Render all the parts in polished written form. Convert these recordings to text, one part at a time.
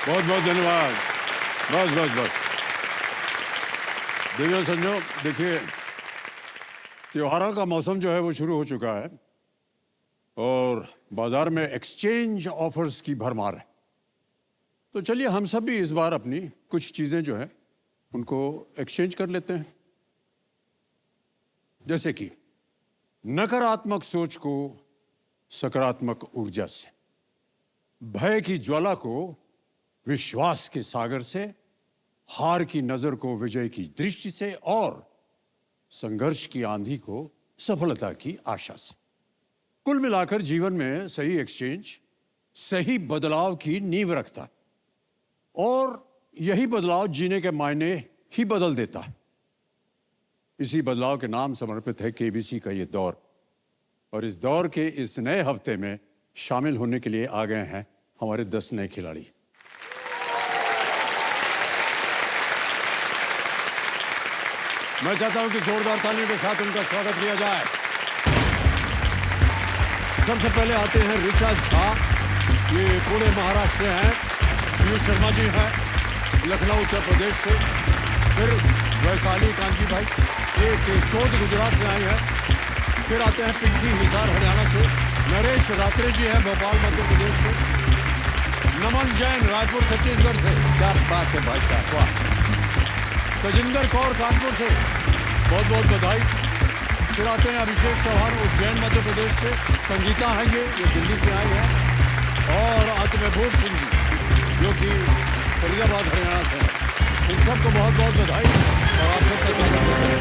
बहुत बहुत धन्यवाद। बस बस बस देवियों संजो, देखिए त्योहारों का मौसम जो है वो शुरू हो चुका है और बाजार में एक्सचेंज ऑफर्स की भरमार है। तो चलिए हम सब भी इस बार अपनी कुछ चीजें जो है उनको एक्सचेंज कर लेते हैं। जैसे कि नकारात्मक सोच को सकारात्मक ऊर्जा से, भय की ज्वाला को विश्वास के सागर से, हार की नजर को विजय की दृष्टि से और संघर्ष की आंधी को सफलता की आशा से। कुल मिलाकर जीवन में सही एक्सचेंज सही बदलाव की नींव रखता है और यही बदलाव जीने के मायने ही बदल देता है। इसी बदलाव के नाम समर्पित है केबीसी का ये दौर। और इस दौर के इस नए हफ्ते में शामिल होने के लिए आ गए हैं हमारे 10 नए खिलाड़ी। मैं चाहता हूं कि जोरदार तालियों के साथ उनका स्वागत किया जाए। सबसे पहले आते हैं ऋचा झा, ये पुणे महाराष्ट्र से हैं। पीयूष शर्मा जी हैं लखनऊ उत्तर प्रदेश से। फिर वैशाली कांची भाई, ये केशोद गुजरात से आई है। फिर आते हैं पिंकी हिसार हरियाणा से। नरेश रात्रे जी हैं भोपाल मध्य प्रदेश से। नमन जैन रायपुर छत्तीसगढ़ से। क्या बात है भाई साहब, वाह। तजिंदर कौर कानपुर से, बहुत बहुत बधाई। फिर आते हैं अभिषेक चौहान उज्जैन मध्य प्रदेश से। संगीता हैं ये दिल्ली से आई है। और अंत में भूप सिंह जी जो कि फरीदाबाद हरियाणा से हैं। इन सबको बहुत बहुत बधाई और आप सबका स्वागत करते हैं।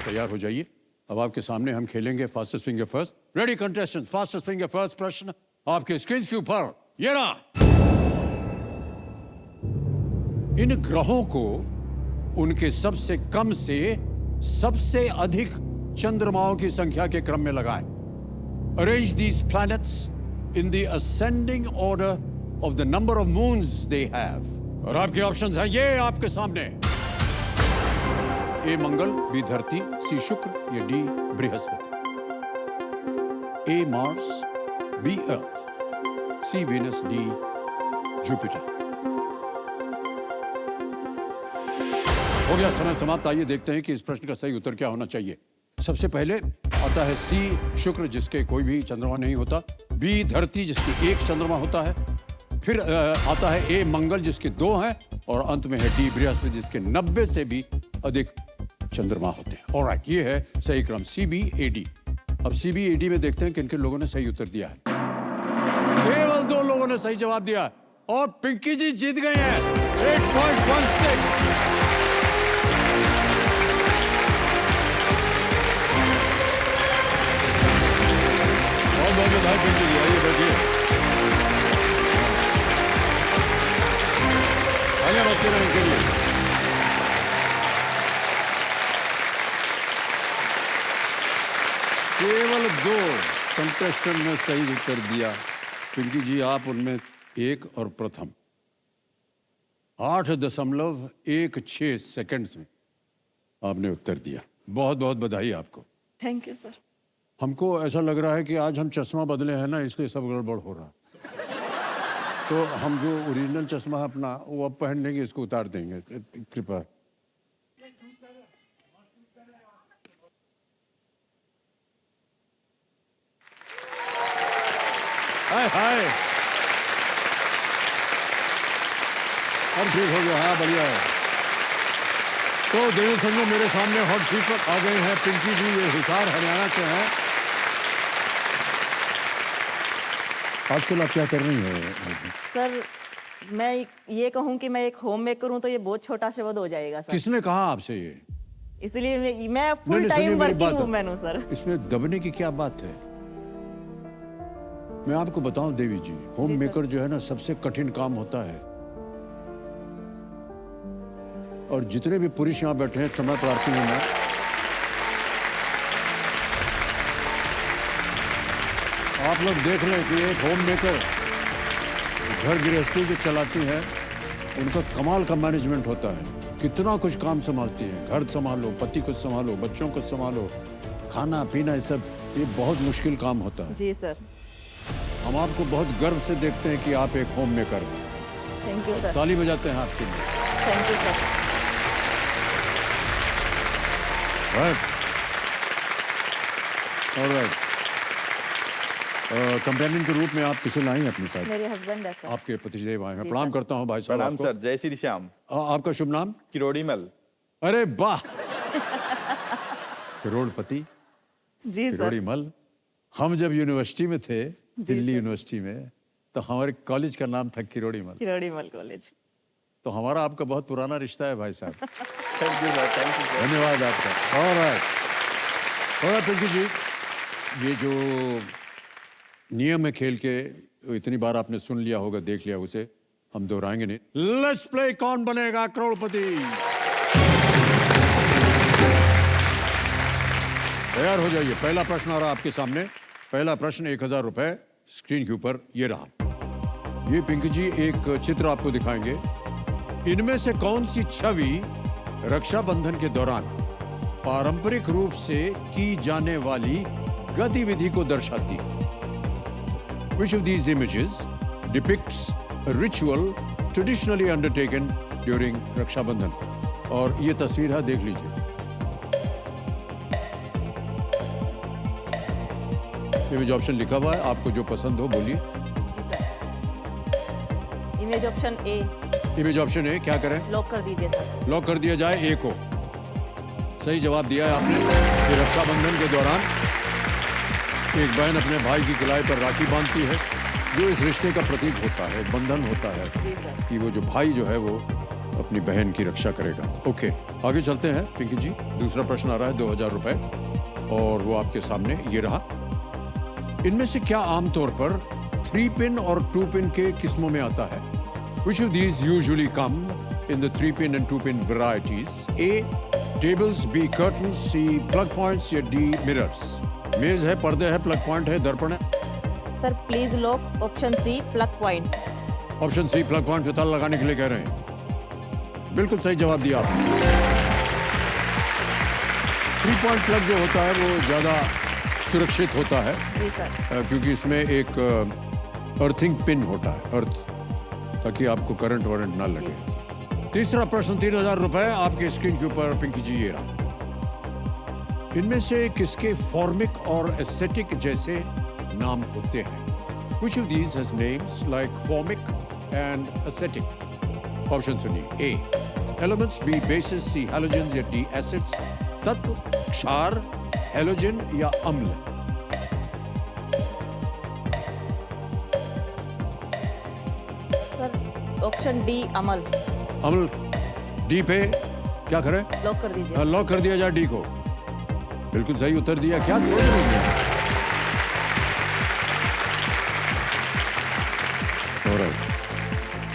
तैयार हो जाइए, अब आपके सामने हम खेलेंगे fastest finger first. Ready contestant, fastest finger first प्रश्न आपके स्क्रीन के ऊपर ये रहा। इन ग्रहों को उनके सबसे कम से सबसे अधिक चंद्रमाओं की संख्या के क्रम में लगाएं। Arrange these planets in the ascending order of the number of moons they have. और आपके ऑप्शंस हैं ये आपके सामने। ए मंगल, बी धरती, सी शुक्र, या D Brihaspati. A Mars, B earth, C Venus, D Jupiter. हो गया समय समाप्त। आइए देखते हैं कि इस प्रश्न का सही उत्तर क्या होना चाहिए। सबसे पहले आता है सी शुक्र जिसके कोई भी चंद्रमा नहीं होता, बी धरती जिसके एक चंद्रमा होता है, फिर आता है ए मंगल जिसके 2 हैं, और अंत में है डी बृहस्पति जिसके 90 से भी अधिक चंद्रमा होते हैं। ऑलराइट, ये है सही क्रम सी बी ए डी। अब सी बी ए डी में देखते हैं किन किन लोगों ने सही उत्तर दिया है। केवल 2 लोगों ने सही जवाब दिया और पिंकी जी जीत गए हैं 8.16। बहुत बधाई पिंकी जी, आइए बैठिए। आइए बच्चे रहे के लिए। केवल 2 कंटेस्टेंट ने सही उत्तर दिया। पिंकी जी आप उनमें 1 और प्रथम। 8.16 सेकंड्स में आपने उत्तर दिया। बहुत बहुत बधाई आपको। Thank you sir. हमको ऐसा लग रहा है कि आज हम चश्मा बदले हैं ना, इसलिए सब गड़बड़ हो रहा है। तो हम जो ओरिजिनल चश्मा है अपना वो अब पहन लेंगे, इसको उतार देंगे कृपया। हाय हाय, अब ठीक हो गया। हाँ बढ़िया है। तो देवी संजो मेरे सामने हॉट सीट पर आ गए हैं पिंकी जी, ये हिसार हरियाणा से हैं। आजकल आप क्या कर रही हैं? सर मैं ये कहूँ कि मैं एक होम मेकर हूँ तो ये बहुत छोटा शब्द हो जाएगा सर। किसने कहा आपसे ये? इसलिए मैं फुल टाइम वर्किंग वूमेन हूँ सर। इसमें दबने की क्या बात है? मैं आपको बताऊं देवी जी, होम मेकर जो है ना सबसे कठिन काम होता है। और जितने भी पुरुष यहाँ बैठे हैं समय प्रार्थी हूं मैं, आप लोग देख लें कि एक होम मेकर घर गृहस्थी जो चलाती है उनका कमाल का मैनेजमेंट होता है। कितना कुछ काम संभालती है, घर संभालो, पति को संभालो, बच्चों को संभालो, खाना पीना, ये सब, ये बहुत मुश्किल काम होता है। जी सर। हम आपको बहुत गर्व से देखते हैं कि आप एक होम मेकर हैं। Thank you sir. ताली बजाते हैं आपके लिए। Thank you sir. Right, alright. Companion के रूप में आप किसे लाएं अपने साथ? मेरे हस्बैंड है सर। आपके पतिदेव आए हैं। जी, प्रणाम सर। करता हूं भाई साहब प्रणाम आपको। सर, जय श्री श्याम। आपका शुभ नाम? किरोड़ीमल। अरे वाह, करोड़पति जी सर। किरोड़ीमल। हम जब यूनिवर्सिटी में थे, दिल्ली सर। यूनिवर्सिटी में, तो हमारे कॉलेज का नाम था किरोड़ीमल। किरोड़ीमल कॉलेज। तो हमारा आपका बहुत पुराना रिश्ता है भाई साहब। Thank you sir, thank you sir. धन्यवाद आपका। और पिंकी जी, ये जो नियम है खेल के, इतनी बार आपने सुन लिया होगा, देख लिया, उसे हम दोहराएंगे नहीं। लेट्स प्ले कौन बनेगा करोड़पति। तैयार हो जाइए। पहला प्रश्न आ रहा आपके सामने। पहला प्रश्न 1000 रुपए स्क्रीन के ऊपर ये रहा। ये पिंकी जी एक चित्र आपको दिखाएंगे। इनमें से कौन सी छवि रक्षाबंधन के दौरान पारंपरिक रूप से की जाने वाली गतिविधि को दर्शाती है? Which of these images depicts a ritual traditionally undertaken during Rakshabandhan? और ये तस्वीर है, देख लीजिए। इमेज ऑप्शन लिखा हुआ है, आपको जो पसंद हो बोलिए। जी sir. Image option A image option A, क्या करें? लॉक कर दीजिए सर। लॉक कर दिया जाए ए को। सही जवाब दिया है आपने। कि रक्षाबंधन के दौरान एक बहन अपने भाई की कलाई पर राखी बांधती है, जो इस रिश्ते का प्रतीक होता है, एक बंधन होता है जी सर। कि वो जो भाई जो है वो अपनी बहन की रक्षा करेगा। ओके, आगे चलते हैं पिंकी जी। दूसरा प्रश्न आ रहा है 2000 रुपए, और वो आपके सामने ये रहा। इनमें से क्या आमतौर पर 3 पिन और 2 पिन के किस्मों में आता है? Which of these usually come in the 3 pin and 2 pin varieties? A. Tables, B. Curtains, C. Plug points, या D. Mirrors? मेज है, पर्दे है, प्लग पॉइंट है, दर्पण है। Sir please lock option C plug point. Option C plug point पे ताला लगाने के लिए कह रहे हैं। बिल्कुल सही जवाब दिया आपने। 3 पॉइंट प्लग जो होता है वो ज्यादा सुरक्षित होता है, जी सर। क्योंकि इसमें एक अर्थिंग पिन होता है, अर्थ, ताकि आपको करंट वरंट ना लगे। तीसरा प्रश्न 3000 रुपए आपके स्क्रीन के ऊपर पिंकी जी ये रहा। इनमें से किसके फॉर्मिक और एस्थेटिक जैसे नाम होते हैं? Which of these has names like formic and aesthetic? Option सुनिए। A. Elements, B. Bases, C. Halogens, या D. Acids? तत्व, क्षार, हेलोजन या अम्ल? सर ऑप्शन डी अमल। अम्ल। डी पे क्या करें? लॉक कर दीजिए। लॉक कर दिया जाए डी को। बिल्कुल सही उत्तर दिया। क्या सोच रहे हैं? Alright.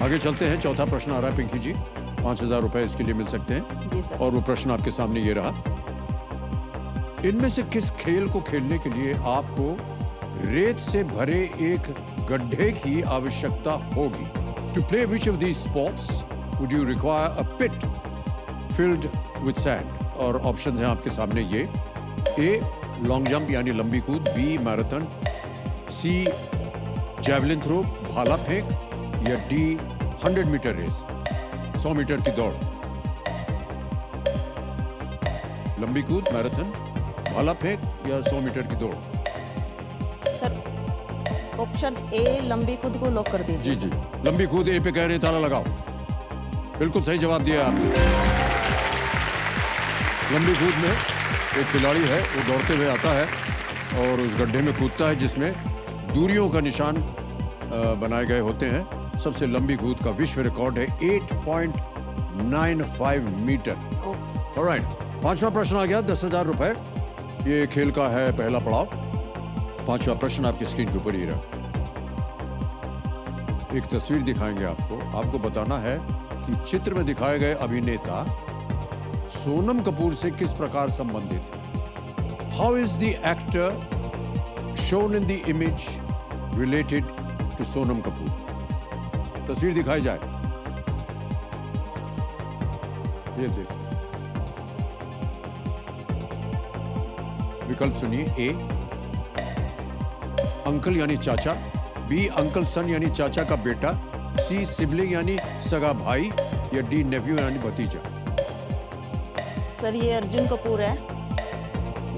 आगे चलते हैं। चौथा प्रश्न आ रहा है पिंकी जी। 5000 रुपए इसके लिए मिल सकते हैं। जी सर। और वो प्रश्न आपके सामने ये रहा। इनमें से किस खेल को खेलने के लिए आपको रेत से भरे एक गड्ढे की आवश्यकता होगी? To play which of these sports would you require a pit filled with sand? और ऑप्शन हैं आपके सामने ये। ए. लॉन्ग जंप यानी लंबी कूद, बी. मैराथन, सी. जैवलिन थ्रो भाला फेंक, या डी. 100 मीटर रेस 100 मीटर की दौड़? लंबी कूद, मैराथन, भाला फेंक या 100 मीटर की दौड़? सर ऑप्शन ए लंबी कूद को लॉक कर दीजिए। जी जी, लंबी कूद ए पे कह रहे हैं, ताला लगाओ। बिल्कुल सही जवाब दिया आपने। लंबी कूद में एक खिलाड़ी है, वो दौड़ते हुए आता है और उस गड्ढे में कूदता है, जिसमें दूरियों का निशान बनाए गए होते हैं। सबसे लंबी कूद का विश्व रिकॉर्ड है 8.95 मीटर। ऑलराइट, पांचवा प्रश्न आ गया 10,000 रुपए। ये खेल का है पहला पड़ाव। पांचवा प्रश्न आपकी स्क्रीन के ऊपर ही रहा। एक तस्वीर दिखाएंगे आपको बताना है कि चित्र में दिखाए गए अभिनेता सोनम कपूर से किस प्रकार संबंधित है। How is the actor shown in the image related to Sonam Kapoor? तस्वीर दिखाई जाए, ये देखिए। विकल्प सुनिए। ए. अंकल यानी चाचा, बी अंकल सन यानी चाचा का बेटा, सी सिबलिंग यानी सगा भाई, या डी नेफ्यू यानी भतीजा? सर ये अर्जुन कपूर है,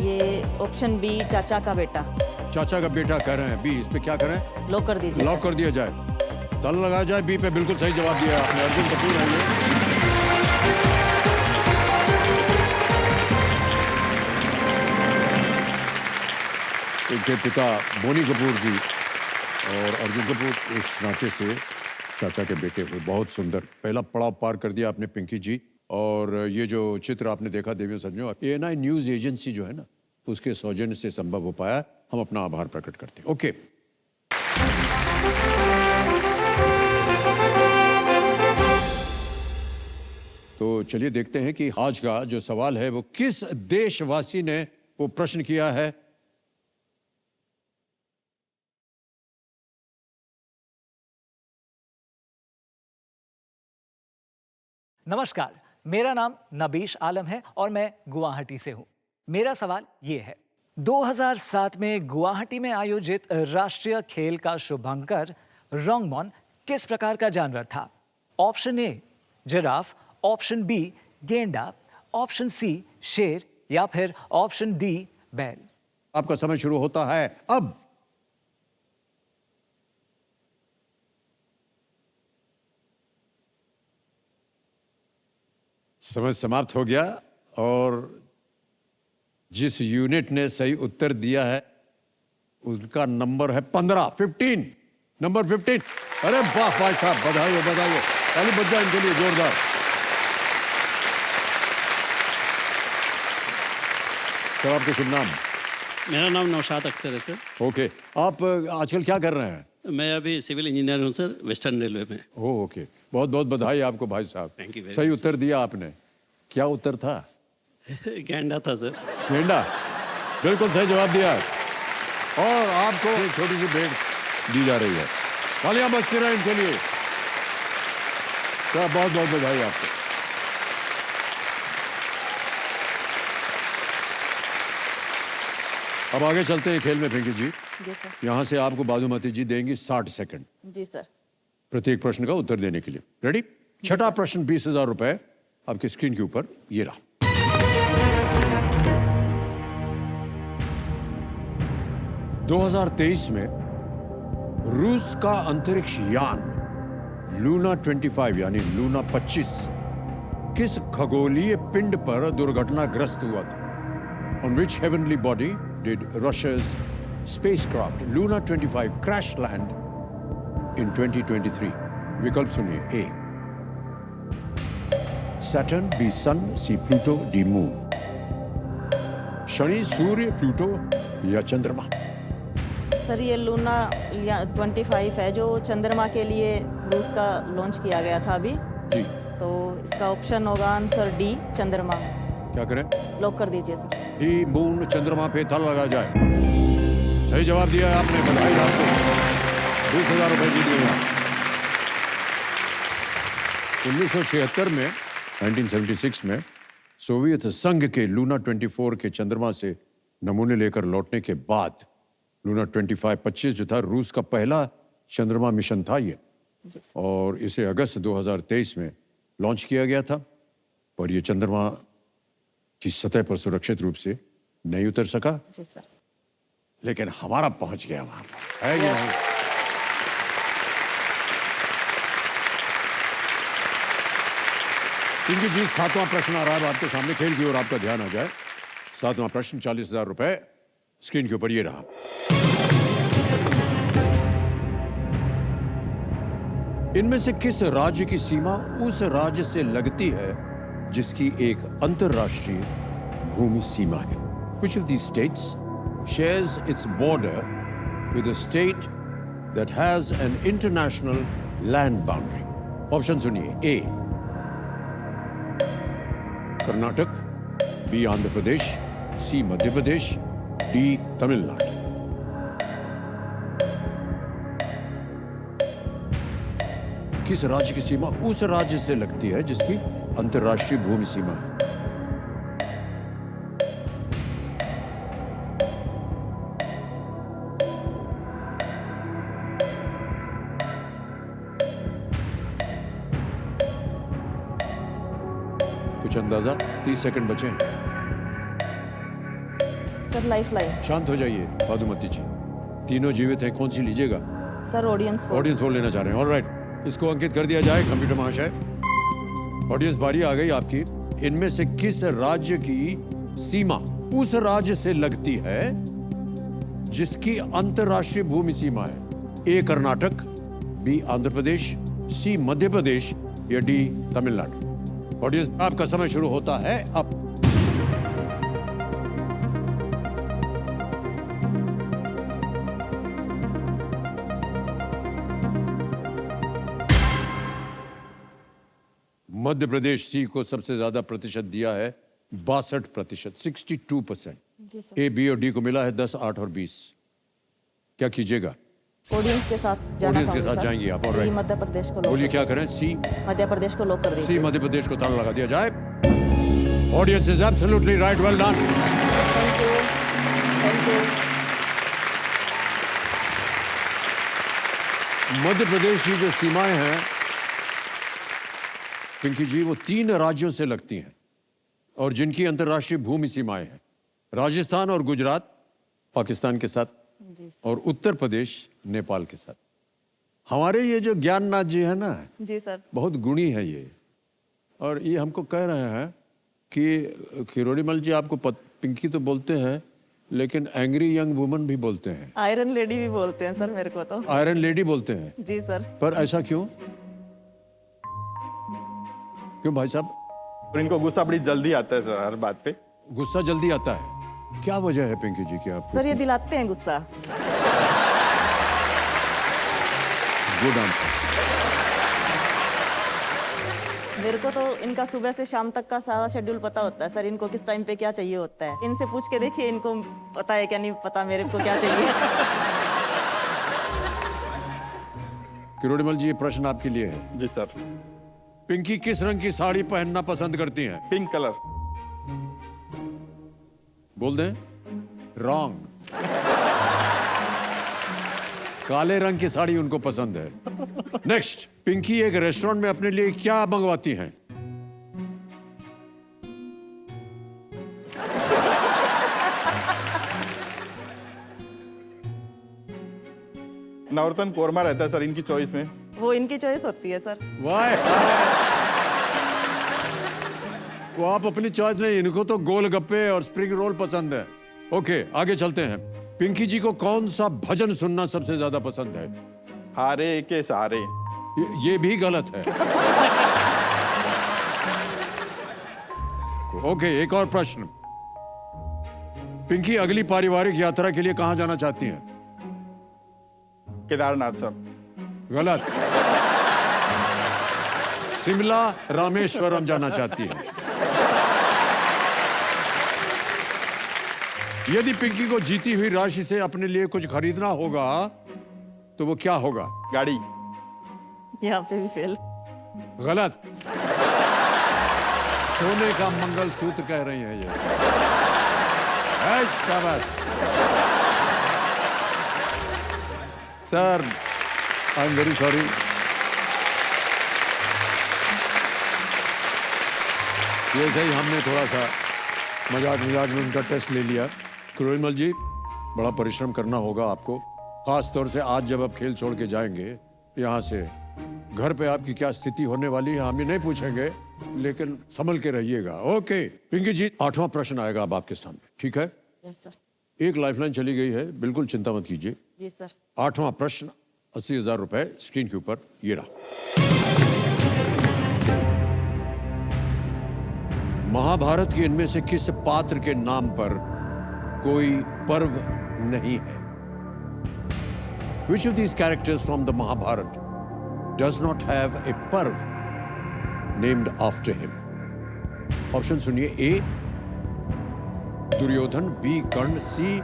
ये ऑप्शन बी चाचा का बेटा। चाचा का बेटा कह रहे हैं बी, इस पे क्या करें? लॉक कर दीजिए लॉक कर दिया जाए, ताला लगाया जाए। बी पे बिल्कुल सही जवाब दिया आपने, अर्जुन कपूर है ये। इनके पिता बोनी कपूर जी और अर्जुन कपूर इस नाते से चाचा के बेटे हुए। बहुत सुंदर, पहला पड़ाव पार कर दिया आपने पिंकी जी। और ये जो चित्र आपने देखा देवियों सज्जनों, ANI न्यूज एजेंसी जो है ना, उसके सौजन्य से संभव हो पाया। हम अपना आभार प्रकट करते हैं। ओके, तो चलिए देखते हैं कि आज का जो सवाल है वो किस देशवासी ने वो प्रश्न किया है। नमस्कार, मेरा नाम नबीश आलम है और मैं गुवाहाटी से हूं। मेरा सवाल ये है, 2007 में गुवाहाटी में आयोजित राष्ट्रीय खेल का शुभांकर रोंगमॉन किस प्रकार का जानवर था? Option A giraffe, option B गेंडा, ऑप्शन सी शेर या फिर ऑप्शन डी बैल। आपका समय शुरू होता है अब। समय समाप्त हो गया और जिस यूनिट ने सही उत्तर दिया है उनका नंबर है 15 नंबर 15। अरे वाह भाई साहब, बधाई हो बधाई हो, ताली बज जाए इनके लिए जोरदार। सर आपका शुभ नाम? मेरा नाम नौशाद अख्तर है सर। ओके, आप आजकल क्या कर रहे हैं? मैं अभी सिविल इंजीनियर हूँ सर, वेस्टर्न रेलवे में। ओह ओके, बहुत बहुत बधाई आपको भाई साहब। Thank you very सही much, उत्तर दिया आपने। क्या उत्तर था? गेंडा था सर। गेंडा, बिल्कुल सही जवाब दिया। और आपको एक छोटी सी भेंट दी जा रही है, तालियां बजती रहे इनके लिए। तो बहुत बहुत बधाई आपको। अब आगे चलते हैं खेल में पिंकी जी। जी सर। यहां से आपको बादुमती जी देंगी 60 सेकंड जी सर। प्रत्येक प्रश्न का उत्तर देने के लिए। रेडी? छठा प्रश्न 20,000 रुपए आपकी स्क्रीन के ऊपर ये रहा। दो 2023 में रूस का अंतरिक्ष यान लूना 25 यानी लूना 25 किस खगोलीय पिंड पर दुर्घटनाग्रस्त हुआ था? On which heavenly body did Russia's spacecraft Luna 25 crash land in 2023? विकल्प सुनिए। A Saturn, B Sun, C Pluto, D Moon। शनि, सूर्य, प्लूटो या चंद्रमा? सर ये लूना 25 है जो चंद्रमा के लिए रूस का लॉन्च किया गया था अभी। जी, तो इसका ऑप्शन होगा आंसर डी चंद्रमा। क्या करें? लॉक कर दीजिए सर। डी मून, चंद्रमा पे ताला लगा जाए। सही जवाब दिया है आपने, बधाई आपको, 20,000 रुपए जीत गए आप। 1976 में 1976 में सोवियत संघ के लूना 24 के चंद्रमा से नमूने लेकर लौटने के बाद लूना 25 जो था रूस का पहला चंद्रमा मिशन था ये, और इसे अगस्त 2023 में लॉन्च किया गया था। पर ये चंद्रमा की सतह पर सुरक्षित रूप से नहीं उतर सका, जी सर। लेकिन हमारा पहुंच गया वहां पर, है या नहीं? पिंकी जी, 7वां प्रश्न आ रहा है आपके सामने, खेल की ओर आपका ध्यान आ जाए। 7वां प्रश्न 40,000 रुपए स्क्रीन के ऊपर ये रहा। इनमें से किस राज्य की सीमा उस राज्य से लगती है जिसकी एक अंतरराष्ट्रीय भूमि सीमा है? Which of these states shares its border with a state that has an international land boundary? Option सुनिए। A Karnataka, B Andhra Pradesh, C Madhya Pradesh, D Tamil Nadu. किस राज्य की सीमा उस राज्य से लगती है जिसकी अंतरराष्ट्रीय भूमि सीमा है? कुछ अंदाजा? 30 सेकंड बचे हैं। Sir life line. शांत हो जाइए भादुमती जी। तीनों जीवित हैं, कौन सी लीजिएगा? Sir audience for. Audience vote लेना चाह रहे हैं। ऑलराइट, इसको अंकित कर दिया जाए कंप्यूटर महाशय। ऑडियंस बारी आ गई आपकी। इनमें से किस राज्य की सीमा उस राज्य से लगती है जिसकी अंतरराष्ट्रीय भूमि सीमा है? ए कर्नाटक, बी आंध्र प्रदेश, सी मध्य प्रदेश या डी तमिलनाडु। ऑडियंस, आपका समय शुरू होता है अब। मध्य प्रदेश सी को सबसे ज्यादा प्रतिशत दिया है, 62%, 62%। जी सर। ए, बी और डी को मिला है 10, 8 और 20। क्या कीजिएगा? ऑडियंस के साथ जाना ऑडियंस के चाहूंगी, साथ सर। जाएंगी आप। सी ऑलराइट, मध्य प्रदेश को लॉक बोलिए कर क्या करें? सी दीजिए। मध्य प्रदेश को लॉक कर सी दीजिए। मध्य प्रदेश को ताला लगा दिया जाए। Audience is absolutely right, well done. Thank you, thank you. Madhya Pradesh की जो सीमाएं हैं पिंकी जी, वो 3 राज्यों से लगती हैं और जिनकी अंतर्राष्ट्रीय भूमि सीमाएं हैं। राजस्थान और गुजरात पाकिस्तान के साथ जी सर। और उत्तर प्रदेश नेपाल के साथ। हमारे ये जो ज्ञाननाथ जी है ना, जी सर। बहुत गुणी है ये। और ये हमको कह रहे हैं कि किरोड़ीमल जी आपको पिंकी तो बोलते हैं लेकिन एंग्री यंग वुमन भी बोलते हैं। आयरन लेडी भी बोलते हैं सर मेरे को तो। आयरन लेडी बोलते हैं। जी सर। पर ऐसा क्यों? क्यों भाई साहब? और इनको गुस्सा बड़ी जल्दी आता है सर, हर बात पे। गुस्सा जल्दी आता है, क्या वजह है पिंकी जी? क्या सर ये दिलाते हैं गुस्सा। Good answer. मेरे को तो इनका सुबह से शाम तक का सारा शेड्यूल पता होता है सर। इनको किस टाइम पे क्या चाहिए होता है, इनसे पूछ के देखिए इनको पता है क्या नहीं पता मेरे को क्या चाहिए। किरोड़ीमल जी, ये प्रश्न आपके लिए है। जी सर। पिंकी किस रंग की साड़ी पहनना पसंद करती हैं? Pink colour. बोल दें रॉन्ग। काले रंग की साड़ी उनको पसंद है। नेक्स्ट, पिंकी एक रेस्टोरेंट में अपने लिए क्या मंगवाती हैं? नवरत्न कोरमा रहता है सर इनकी चॉइस में। वो इनकी चॉइस होती है सर। वाह, वो आप अपनी चॉइस नहीं, इनको तो गोलगप्पे और स्प्रिंग रोल पसंद है। ओके, आगे चलते हैं। पिंकी जी को कौन सा भजन सुनना सबसे ज्यादा पसंद है? हारे के सहारे। ये भी गलत है। ओके, एक और प्रश्न। पिंकी अगली पारिवारिक यात्रा के लिए कहां जाना चाहती हैं? केदारनाथ सर। गलत। शिमला रामेश्वरम जाना चाहती है। यदि पिंकी को जीती हुई राशि से अपने लिए कुछ खरीदना होगा तो वो क्या होगा? गाड़ी। यहाँ पे भी फेल। गलत। सोने का मंगलसूत्र कह रही है ये। शाबाश sir, I am very sorry. ये सही, हमने थोड़ा सा मजाक में उनका टेस्ट ले लिया। किरोड़ीमल जी, बड़ा परिश्रम करना होगा आपको, खास तौर से आज जब आप खेल छोड़ के जाएंगे यहाँ से। घर पे आपकी क्या स्थिति होने वाली है हम ये नहीं पूछेंगे, लेकिन संभल के रहिएगा। ओके पिंकी जी, 8वां प्रश्न आएगा अब आपके सामने, ठीक है? Yes sir. एक लाइफलाइन चली गई है, बिल्कुल चिंता मत कीजिए। जी सर। 8वां प्रश्न, 80,000 रुपए स्क्रीन के ऊपर ये रहा। महाभारत के इनमें से किस पात्र के नाम पर कोई पर्व नहीं है? Which of these characters from the Mahabharata does not have a parv named after him? Option सुनिए। ए दुर्योधन, बी कर्ण, सी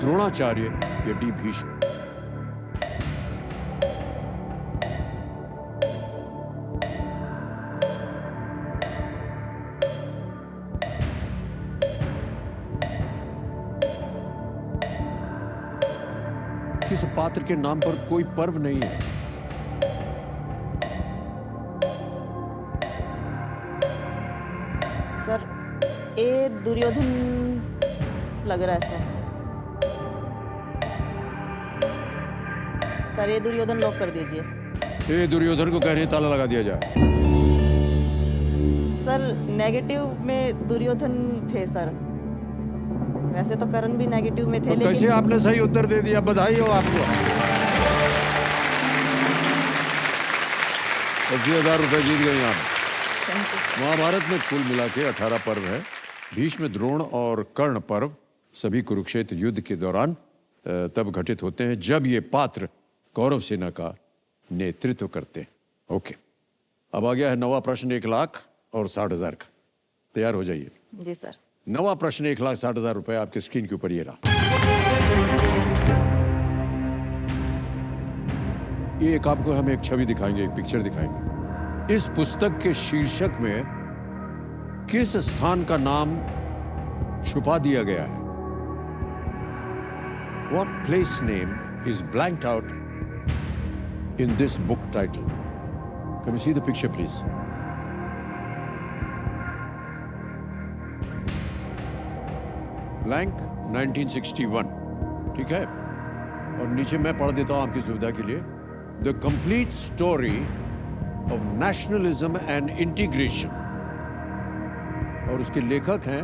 द्रोणाचार्य या डी भीष्म। किस पात्र के नाम पर कोई पर्व नहीं है? सर ए दुर्योधन लग रहा है सर। सर ये दुर्योधन लॉक कर दीजिए। ये दुर्योधन को कह रही ताला लगा दिया जाए। सर नेगेटिव में दुर्योधन थे सर, वैसे तो करण भी नेगेटिव में थे तो कैसे लेकिन आपने सही उत्तर दे दिया, बधाई हो आपको। 80,000 रुपए जीत गए आप। महाभारत में कुल मिला के 18 पर्व है। भीष्म, द्रोण और कर्ण पर्व सभी कुरुक्षेत्र युद्ध के दौरान तब घटित होते हैं जब ये पात्र कौरव सेना का नेतृत्व करते हैं। ओके, अब आ गया है नवा प्रश्न 1 लाख और 60,000 का। तैयार हो जाइए। जी सर। नवा प्रश्न 1,60,000 रुपए आपके स्क्रीन के ऊपर ये रहा। ये एक आपको हम एक छवि दिखाएंगे, एक पिक्चर दिखाएंगे। इस पुस्तक के शीर्षक में किस स्थान का नाम छुपा दिया गया है? What place name is blanked out in this book title? Can you see the picture, please? Blank 1961, ठीक है। और नीचे मैं पढ़ देता हूं आपकी सुविधा के लिए। The complete story of nationalism and integration। और उसके लेखक हैं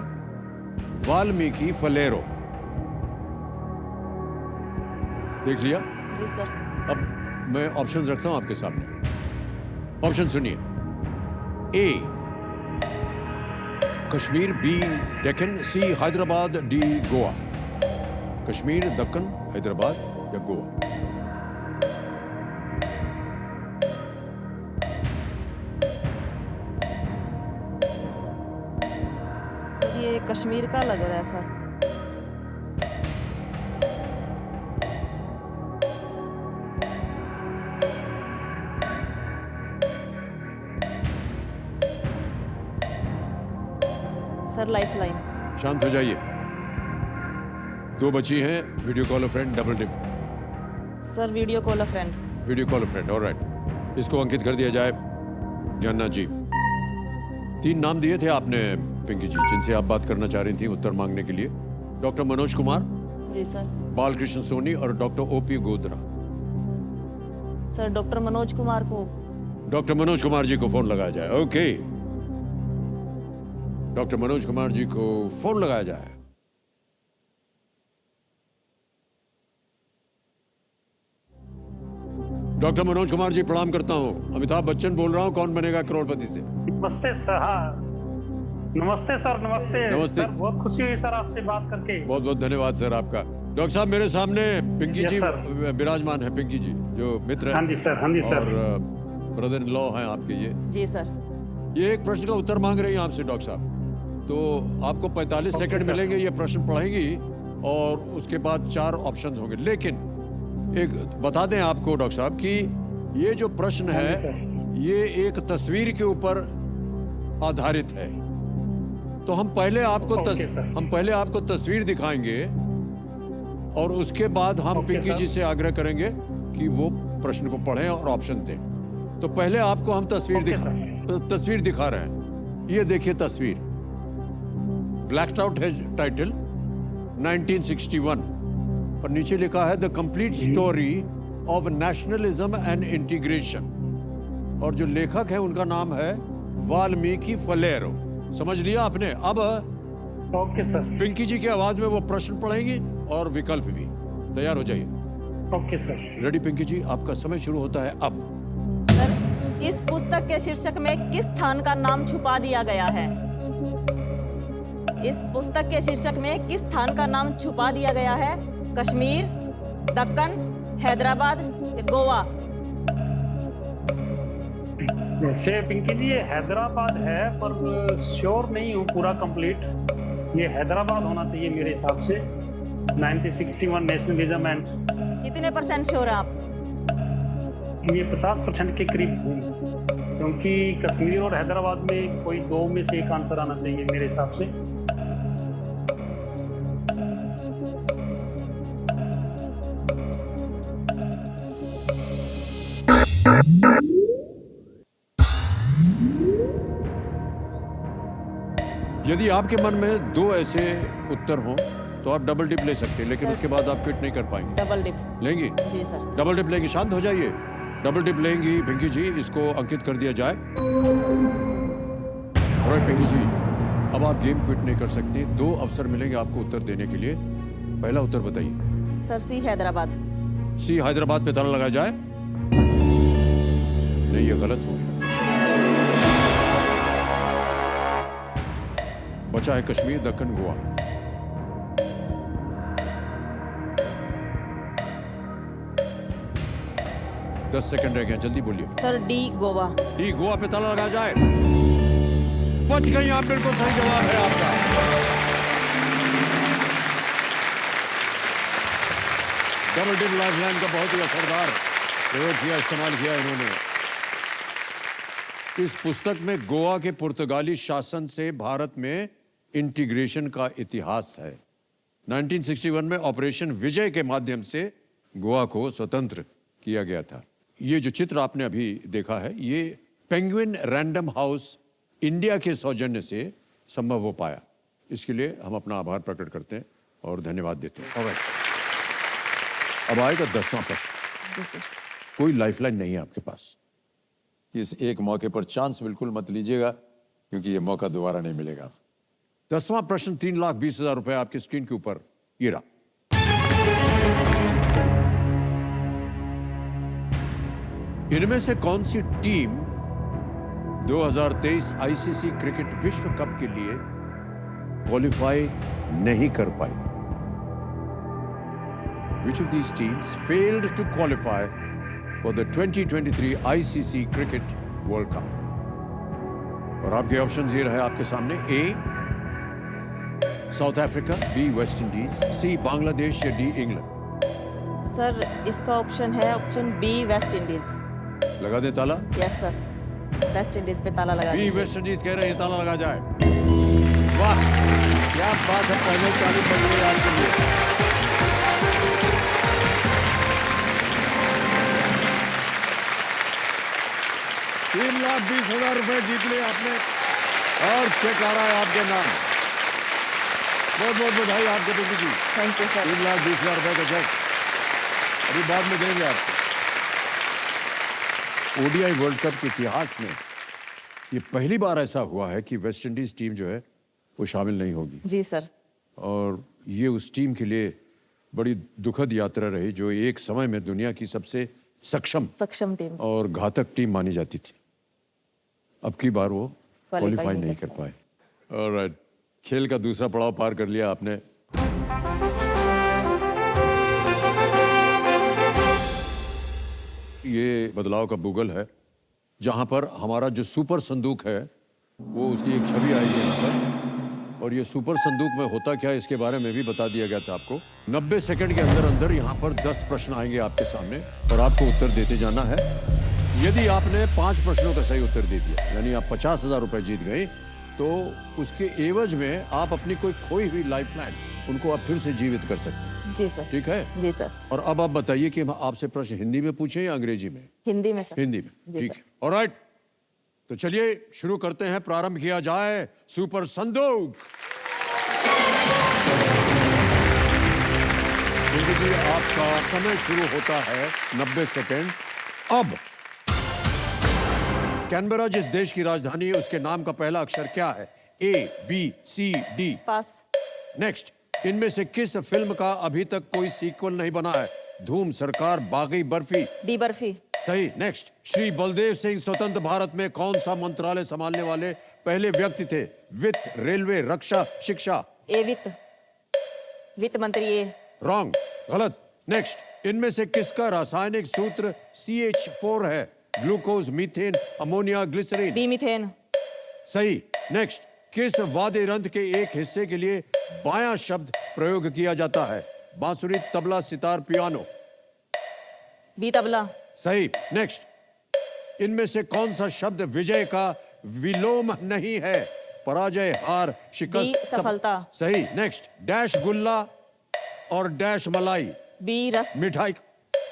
वाल्मीकि फलेरो। देख लिया? जी सर। अब मैं ऑप्शन रखता हूं आपके सामने। ऑप्शन सुनिए। ए कश्मीर, बी दक्कन, सी हैदराबाद, डी गोवा। कश्मीर, दक्कन, हैदराबाद या गोवा? सर ये कश्मीर का लग रहा है सर। Sir lifeline. शांत हो जाइए। 2 बची हैं। Video call a friend, double dip. Sir video call a friend. Video call a friend, alright. इसको अंकित कर दिया जाए। ज्ञाननाथ जी, 3 नाम दिए थे आपने पिंकी जी, जिनसे आप बात करना चाह रही थी उत्तर मांगने के लिए। डॉक्टर मनोज कुमार, जी सर। बालकृष्ण सोनी और doctor OP Godara. Sir doctor Manoj Kumar को। डॉक्टर मनोज कुमार जी को फोन लगाया जाए। ओके, डॉक्टर मनोज कुमार जी को फोन लगाया जाए। डॉक्टर मनोज कुमार जी प्रणाम करता हूं। अमिताभ बच्चन बोल रहा हूं, कौन बनेगा करोड़पति से। नमस्ते सर। हाँ नमस्ते सर। नमस्ते नमस्ते। सर, बहुत खुशी हुई सर आपसे बात करके। बहुत बहुत धन्यवाद सर आपका। डॉक्टर साहब मेरे सामने पिंकी Yes, जी sir। विराजमान है। पिंकी जी जो मित्र हाँ जी सर। हाँ जी हैं सर। और ब्रदर इन लॉ हैं आपके। जी सर। ये एक प्रश्न का उत्तर मांग रही हैं आपसे डॉक्टर साहब। तो आपको 45 सेकंड मिलेंगे। ये प्रश्न पढ़ेंगी और उसके बाद 4 ऑप्शन होंगे। लेकिन एक बता दें आपको डॉक्टर साहब कि ये जो प्रश्न है ये एक तस्वीर के ऊपर आधारित है। तो हम पहले आपको तस्वीर दिखाएंगे और उसके बाद हम पिंकी जी से आग्रह करेंगे कि वो प्रश्न को पढ़ें और ऑप्शन दें। तो पहले आपको हम तस्वीर दिखा रहे हैं। ये देखिए तस्वीर। ब्लैक्ड आउट है टाइटल 1961 और नीचे लिखा है the complete story of nationalism and integration. और जो लेखक है उनका नाम है वाल्मीकि फलेरो। समझ लिया आपने? अब ओके सर। पिंकी जी की आवाज में वो प्रश्न पढ़ेंगी और विकल्प भी। तैयार हो जाइए। Okay sir. रेडी पिंकी जी, आपका समय शुरू होता है अब। सर इस पुस्तक के शीर्षक में किस स्थान का नाम छुपा दिया गया है? इस पुस्तक के शीर्षक में किस स्थान का नाम छुपा दिया गया है? कश्मीर, दक्कन, हैदराबाद, गोवा। वैसे पिंकी जी ये हैदराबाद है, पर श्योर नहीं हूँ पूरा कंप्लीट। ये हैदराबाद होना चाहिए मेरे हिसाब से। 1961 नेशनलिज्म एंड। कितने % श्योर हैं आप? ये 50% के करीब हूँ, क्योंकि कश्मीर और हैदराबाद में कोई 2 में से एक आंसर आना चाहिए मेरे हिसाब से। यदि आपके मन में दो ऐसे उत्तर हों तो आप डबल डिप ले सकते हैं, लेकिन सर। उसके बाद आप क्विट नहीं कर पाएंगे। Double dip. लेंगी? जी सर। डबल डिप लेंगी, शांत हो जाइए। डबल डिप लेंगी पिंकी जी, इसको अंकित कर दिया जाए। और पिंकी जी, अब आप गेम क्विट नहीं कर सकती। 2 अवसर मिलेंगे आपको उत्तर देने के लिए। पहला उत्तर बताइए। सर सी हैदराबाद। सी हैदराबाद पे ताला लगाया जाए। नहीं, ये गलत हो गया। बचा है कश्मीर, दक्कन, गोवा। 10 सेकंड रह गए, जल्दी बोलिए। Sir D Goa. D Goa पे ताला लगाया जाए। बच गई आप, बिल्कुल सही जवाब है आपका। डबल डिप लाइफलाइन का बहुत ही असरदार प्रयोग किया, इस्तेमाल किया इन्होंने। इस पुस्तक में गोवा के पुर्तगाली शासन से भारत में इंटीग्रेशन का इतिहास है। 1961 में ऑपरेशन विजय के माध्यम से गोवा को स्वतंत्र किया गया था। ये जो चित्र आपने अभी देखा है, ये पेंगुइन रैंडम हाउस इंडिया के सौजन्य से संभव हो पाया। इसके लिए हम अपना आभार प्रकट करते हैं और धन्यवाद देते हैं। Alright. अब आएगा 10वां प्रश्न। जी सर। कोई लाइफलाइन नहीं है आपके पास। इस एक मौके पर चांस बिल्कुल मत लीजिएगा, क्योंकि ये मौका दोबारा नहीं मिलेगा। 10वां प्रश्न 3,20,000 रुपए आपकी स्क्रीन के ऊपर ये रहा। इनमें से कौन सी टीम 2023 आईसीसी क्रिकेट विश्व कप के लिए क्वालिफाई नहीं कर पाई? Which of these teams failed to qualify for the 2023 ICC Cricket World Cup? और आपके ऑप्शन ये रहे आपके सामने। A South Africa, B West Indies, C Bangladesh या डी इंग्लैंड। सर इसका ऑप्शन है ऑप्शन बी वेस्ट इंडीज। लगा दे ताला। यस सर, वेस्ट इंडीज पे ताला लगा बी दीजिए। वेस्ट इंडीज कह रहे हैं, ताला लगा जाए। वाह क्या बात है, पहले ताली बज गई आपके लिए। ₹3,20,000 जीत लिए आपने और चेक आ रहा है आपके नाम। बहुत बहुत बधाई आपके Pinky ji. Thank you sir. ₹3,20,000 का चेक अभी बाद में देंगे आपको। ओडीआई वर्ल्ड कप के इतिहास में ये पहली बार ऐसा हुआ है कि वेस्ट इंडीज टीम जो है वो शामिल नहीं होगी। जी सर। और ये उस टीम के लिए बड़ी दुखद यात्रा रही जो एक समय में दुनिया की सबसे सक्षम टीम और घातक टीम मानी जाती थी। अब की बार वो क्वालिफाई नहीं कर पाए। ऑलराइट, खेल का दूसरा पड़ाव पार कर लिया आपने। ये बदलाव का गूगल है, जहां पर हमारा जो सुपर संदूक है वो उसकी एक छवि आएगी यहाँ पर। और ये सुपर संदूक में होता क्या है इसके बारे में भी बता दिया गया था आपको। 90 सेकंड के अंदर अंदर यहाँ पर 10 प्रश्न आएंगे आपके सामने और आपको उत्तर देते जाना है। यदि आपने 5 प्रश्नों का सही उत्तर दे दिया, यानी आप 50,000 रुपए जीत गए, तो उसके एवज में आप अपनी कोई खोई हुई लाइफलाइन उनको आप फिर से जीवित कर सकते हैं। जी सर। ठीक है? जी सर। और अब आप बताइए कि हम आपसे प्रश्न हिंदी में पूछें या अंग्रेजी में? हिंदी में सर। हिंदी में। जी ठीक सर। है, ऑलराइट। तो चलिए शुरू करते हैं, प्रारंभ किया जाए सुपर संदूक। जी आपका समय शुरू होता है 90 सेकंड अब। कैनबरा जिस देश की राजधानी है उसके नाम का पहला अक्षर क्या है? ए, बी, सी, डी। पास। नेक्स्ट, इनमें से किस फिल्म का अभी तक कोई सीक्वल नहीं बना है? धूम, सरकार, बागी, बर्फी। डी बर्फी। सही। नेक्स्ट, श्री बलदेव सिंह स्वतंत्र भारत में कौन सा मंत्रालय संभालने वाले पहले व्यक्ति थे? वित्त, रेलवे, रक्षा, शिक्षा। ए वित्त मंत्री। ए रॉन्ग, गलत। नेक्स्ट, इनमें से किसका रासायनिक सूत्र CH4 है? Glucose, methane, ammonia, glycerine. B methane. सही। नेक्स्ट, किस वाद्य यंत्र के एक हिस्से के लिए बायां शब्द प्रयोग किया जाता है? बांसुरी, तबला, सितार, पियानो। बी तबला। सही। नेक्स्ट, इनमें से कौन सा शब्द विजय का विलोम नहीं है? पराजय, हार, शिकस्त। बी सफलता। सही। नेक्स्ट, डैश गुल्ला और डैश मलाई। बी रस। मिठाई।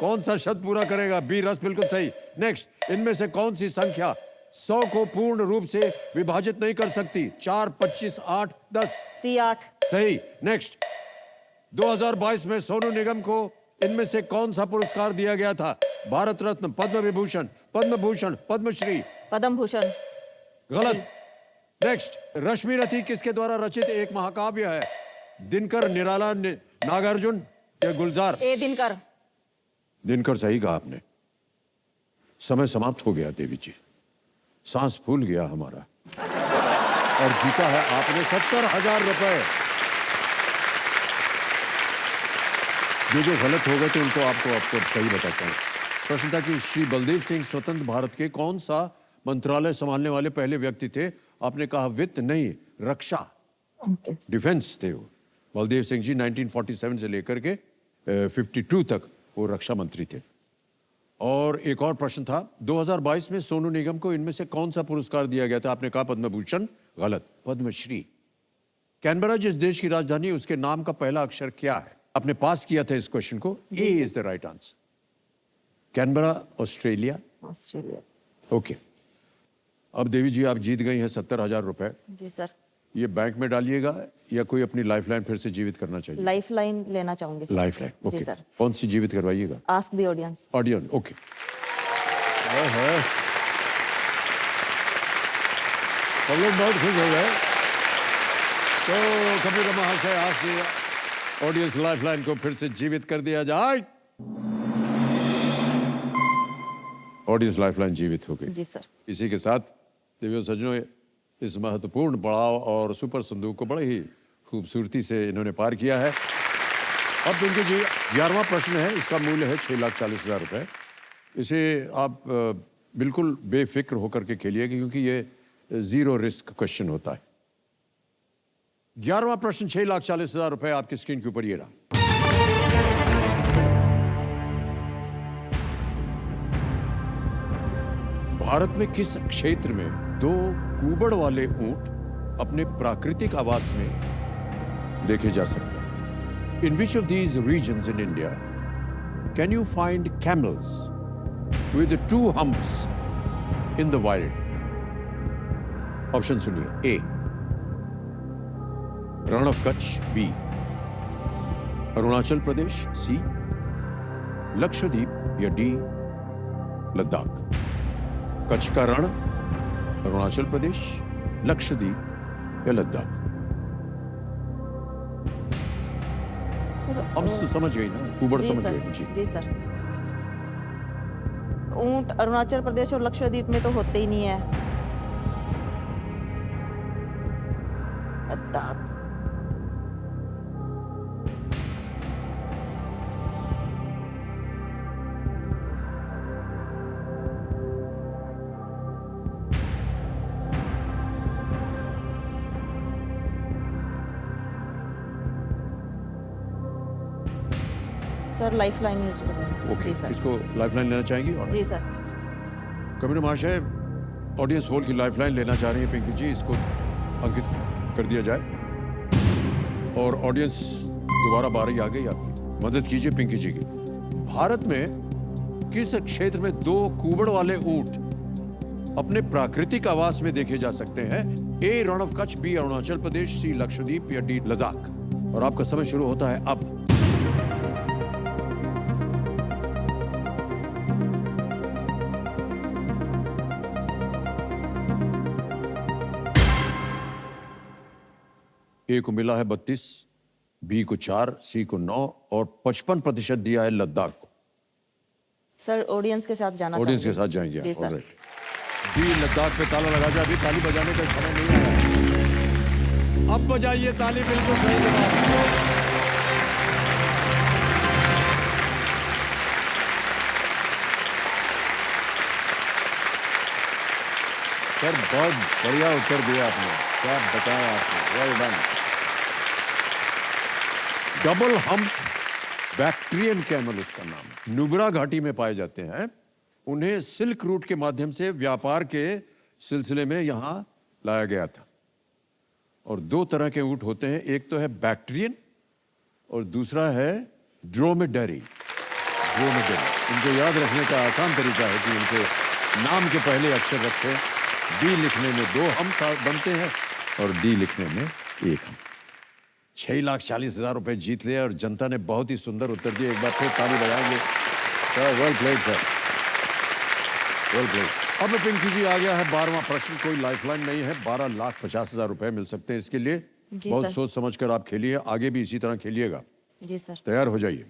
कौन सा शब्द पूरा करेगा? बी रस, बिल्कुल सही। नेक्स्ट, इनमें से कौन सी संख्या 100 को पूर्ण रूप से विभाजित नहीं कर सकती। 4, 25, 8, 10। C8। सही। नेक्स्ट। 2022 में सोनू निगम को इनमें से कौन सा पुरस्कार दिया गया था? भारत रत्न, पद्म विभूषण, पद्म भूषण, पद्मश्री। पद्म भूषण। गलत। नेक्स्ट। रश्मि रथी किसके द्वारा रचित एक महाकाव्य है? दिनकर, निराला, नागार्जुन या गुलजार? ए दिनकर। दिनकर सही कहा आपने। समय समाप्त हो गया देवी जी, सांस फूल गया हमारा, और जीता है आपने 70,000 रुपए। जो गलत हो गए थे उनको आपको सही बताता हूं। प्रश्न था कि श्री बलदेव सिंह स्वतंत्र भारत के कौन सा मंत्रालय संभालने वाले पहले व्यक्ति थे? आपने कहा वित्त नहीं, रक्षा, डिफेंस थे वो। बलदेव सिंह जी 1947 से लेकर के 52 तक वो रक्षा मंत्री थे। और एक और प्रश्न था, 2022 में सोनू निगम को इनमें से कौन सा पुरस्कार दिया गया था? आपने कहा पद्म भूषण। गलत, पद्मश्री। कैनबरा जिस देश की राजधानी, उसके नाम का पहला अक्षर क्या है? आपने पास किया था इस क्वेश्चन को। A is the right answer. Canberra, Australia. Australia. Okay. अब देवी जी आप जीत गई हैं 70,000 रुपए। जी सर। ये बैंक में डालिएगा या कोई अपनी लाइफलाइन फिर से जीवित करना चाहिए? लाइफलाइन लेना चाहूंगी सर। Lifeline, okay. जी सर। कौन सी जीवित करवाइएगा? Ask the audience. Audience, okay. हम लोग बहुत खुश हो गए। तो कबीर महाशय, आज ऑडियंस लाइफलाइन को फिर से जीवित कर दिया जाए। ऑडियंस लाइफलाइन जीवित हो गई। जी सर। इसी के साथ देवियों सज्जनों, इस महत्वपूर्ण पड़ाव और सुपर संदूक को बड़े ही खूबसूरती से इन्होंने पार किया है। अब पिंकी जी 11वां प्रश्न है, इसका मूल्य है 6,40,000 रुपए। इसे आप बिल्कुल बेफिक्र होकर के खेलिए क्योंकि ये जीरो रिस्क क्वेश्चन होता है। 11वां प्रश्न 6,40,000 रुपए आपकी स्क्रीन के ऊपर ये रहा। भारत में किस क्षेत्र में 2 कूबड़ वाले ऊंट अपने प्राकृतिक आवास में देखे जा सकते हैं? In which of these regions in India can you find camels with 2 humps in the wild? Option सुनिए। A Rann of Kutch, B Arunachal Pradesh, C Lakshadweep या डी लद्दाख। कच्छ का रण, अरुणाचल प्रदेश, लक्षद्वीप या लद्दाख? हम तो समझ गई ना, कुबड़ जी समझ सर। गए। जी जी सर। ऊंट अरुणाचल प्रदेश और लक्षद्वीप में तो होते ही नहीं है। लद्दाख। सर लाइफलाइन यूज करूँ। ओके, जी सर। इसको लाइफलाइन लेना चाहेंगी? और जी सर। कबीर महाशय, ऑडियंस पोल की लाइफलाइन लेना चाह रही है पिंकी जी, इसको अंकित कर दिया जाए। और ऑडियंस दोबारा बारी आ गई आपकी, मदद कीजिए पिंकी जी की। भारत में किस क्षेत्र में 2 कूबड़ वाले ऊंट अपने प्राकृतिक आवास में देखे जा सकते हैं? ए Rann of Kutch, B Arunachal Pradesh, C Lakshadweep या डी लद्दाख? और आपका समय शुरू होता है अब। ए को मिला है 32, बी को 4, सी को 9 और 55% दिया है लद्दाख को। सर ऑडियंस के साथ जाना ऑडियंस के चाहूंगी। साथ जाएंगे जी आप। सर। alright। बी लद्दाख पे ताला लगा जाए, अभी ताली बजाने का समय नहीं आया। अब बजाइए ताली, बिल्कुल सही जवाब। सर बहुत बढ़िया उत्तर दिया आपने, क्या बताया आपने, well done. Double hump Bactrian camel उसका नाम है, नुब्रा घाटी में पाए जाते हैं। उन्हें सिल्क रूट के माध्यम से व्यापार के सिलसिले में यहाँ लाया गया था। और 2 तरह के ऊँट होते हैं, एक तो है बैक्ट्रियन और दूसरा है ड्रोमेडरी। इनको याद रखने का आसान तरीका है कि इनके नाम के पहले अक्षर रखें बी लिखने में 2 हम साथ बनते हैं और डी लिखने में 1 हम। 6,40,000 रुपए जीत लिया और जनता ने बहुत ही सुंदर उत्तर दिए। एक बार फिर ताली बजाएंगे। Well played sir, well played. अब पिंकी जी आ गया है 12वां प्रश्न। कोई लाइफलाइन नहीं है। 12,50,000 रुपए मिल सकते हैं इसके लिए। जी बहुत सर। सोच समझकर आप खेलिए, आगे भी इसी तरह खेलिएगा। जी सर। तैयार हो जाइए।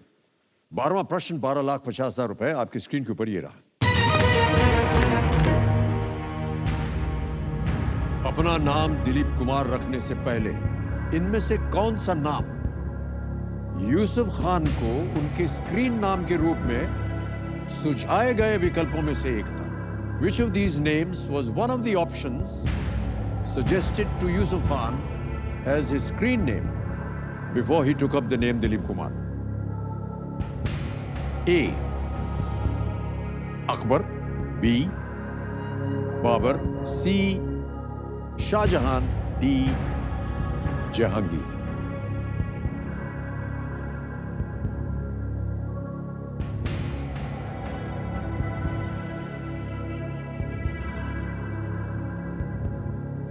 12वां प्रश्न 12,50,000 रुपए आपकी स्क्रीन के ऊपर ये रहा। अपना नाम दिलीप कुमार रखने से पहले इनमें से कौन सा नाम यूसुफ खान को उनके स्क्रीन नाम के रूप में सुझाए गए विकल्पों में से एक था? Which of these names was one of the options suggested to Yusuf Khan as his screen name before he took up the name Dilip Kumar? A. Akbar. B. Babar. C. Shahjahan. D. Jahangir.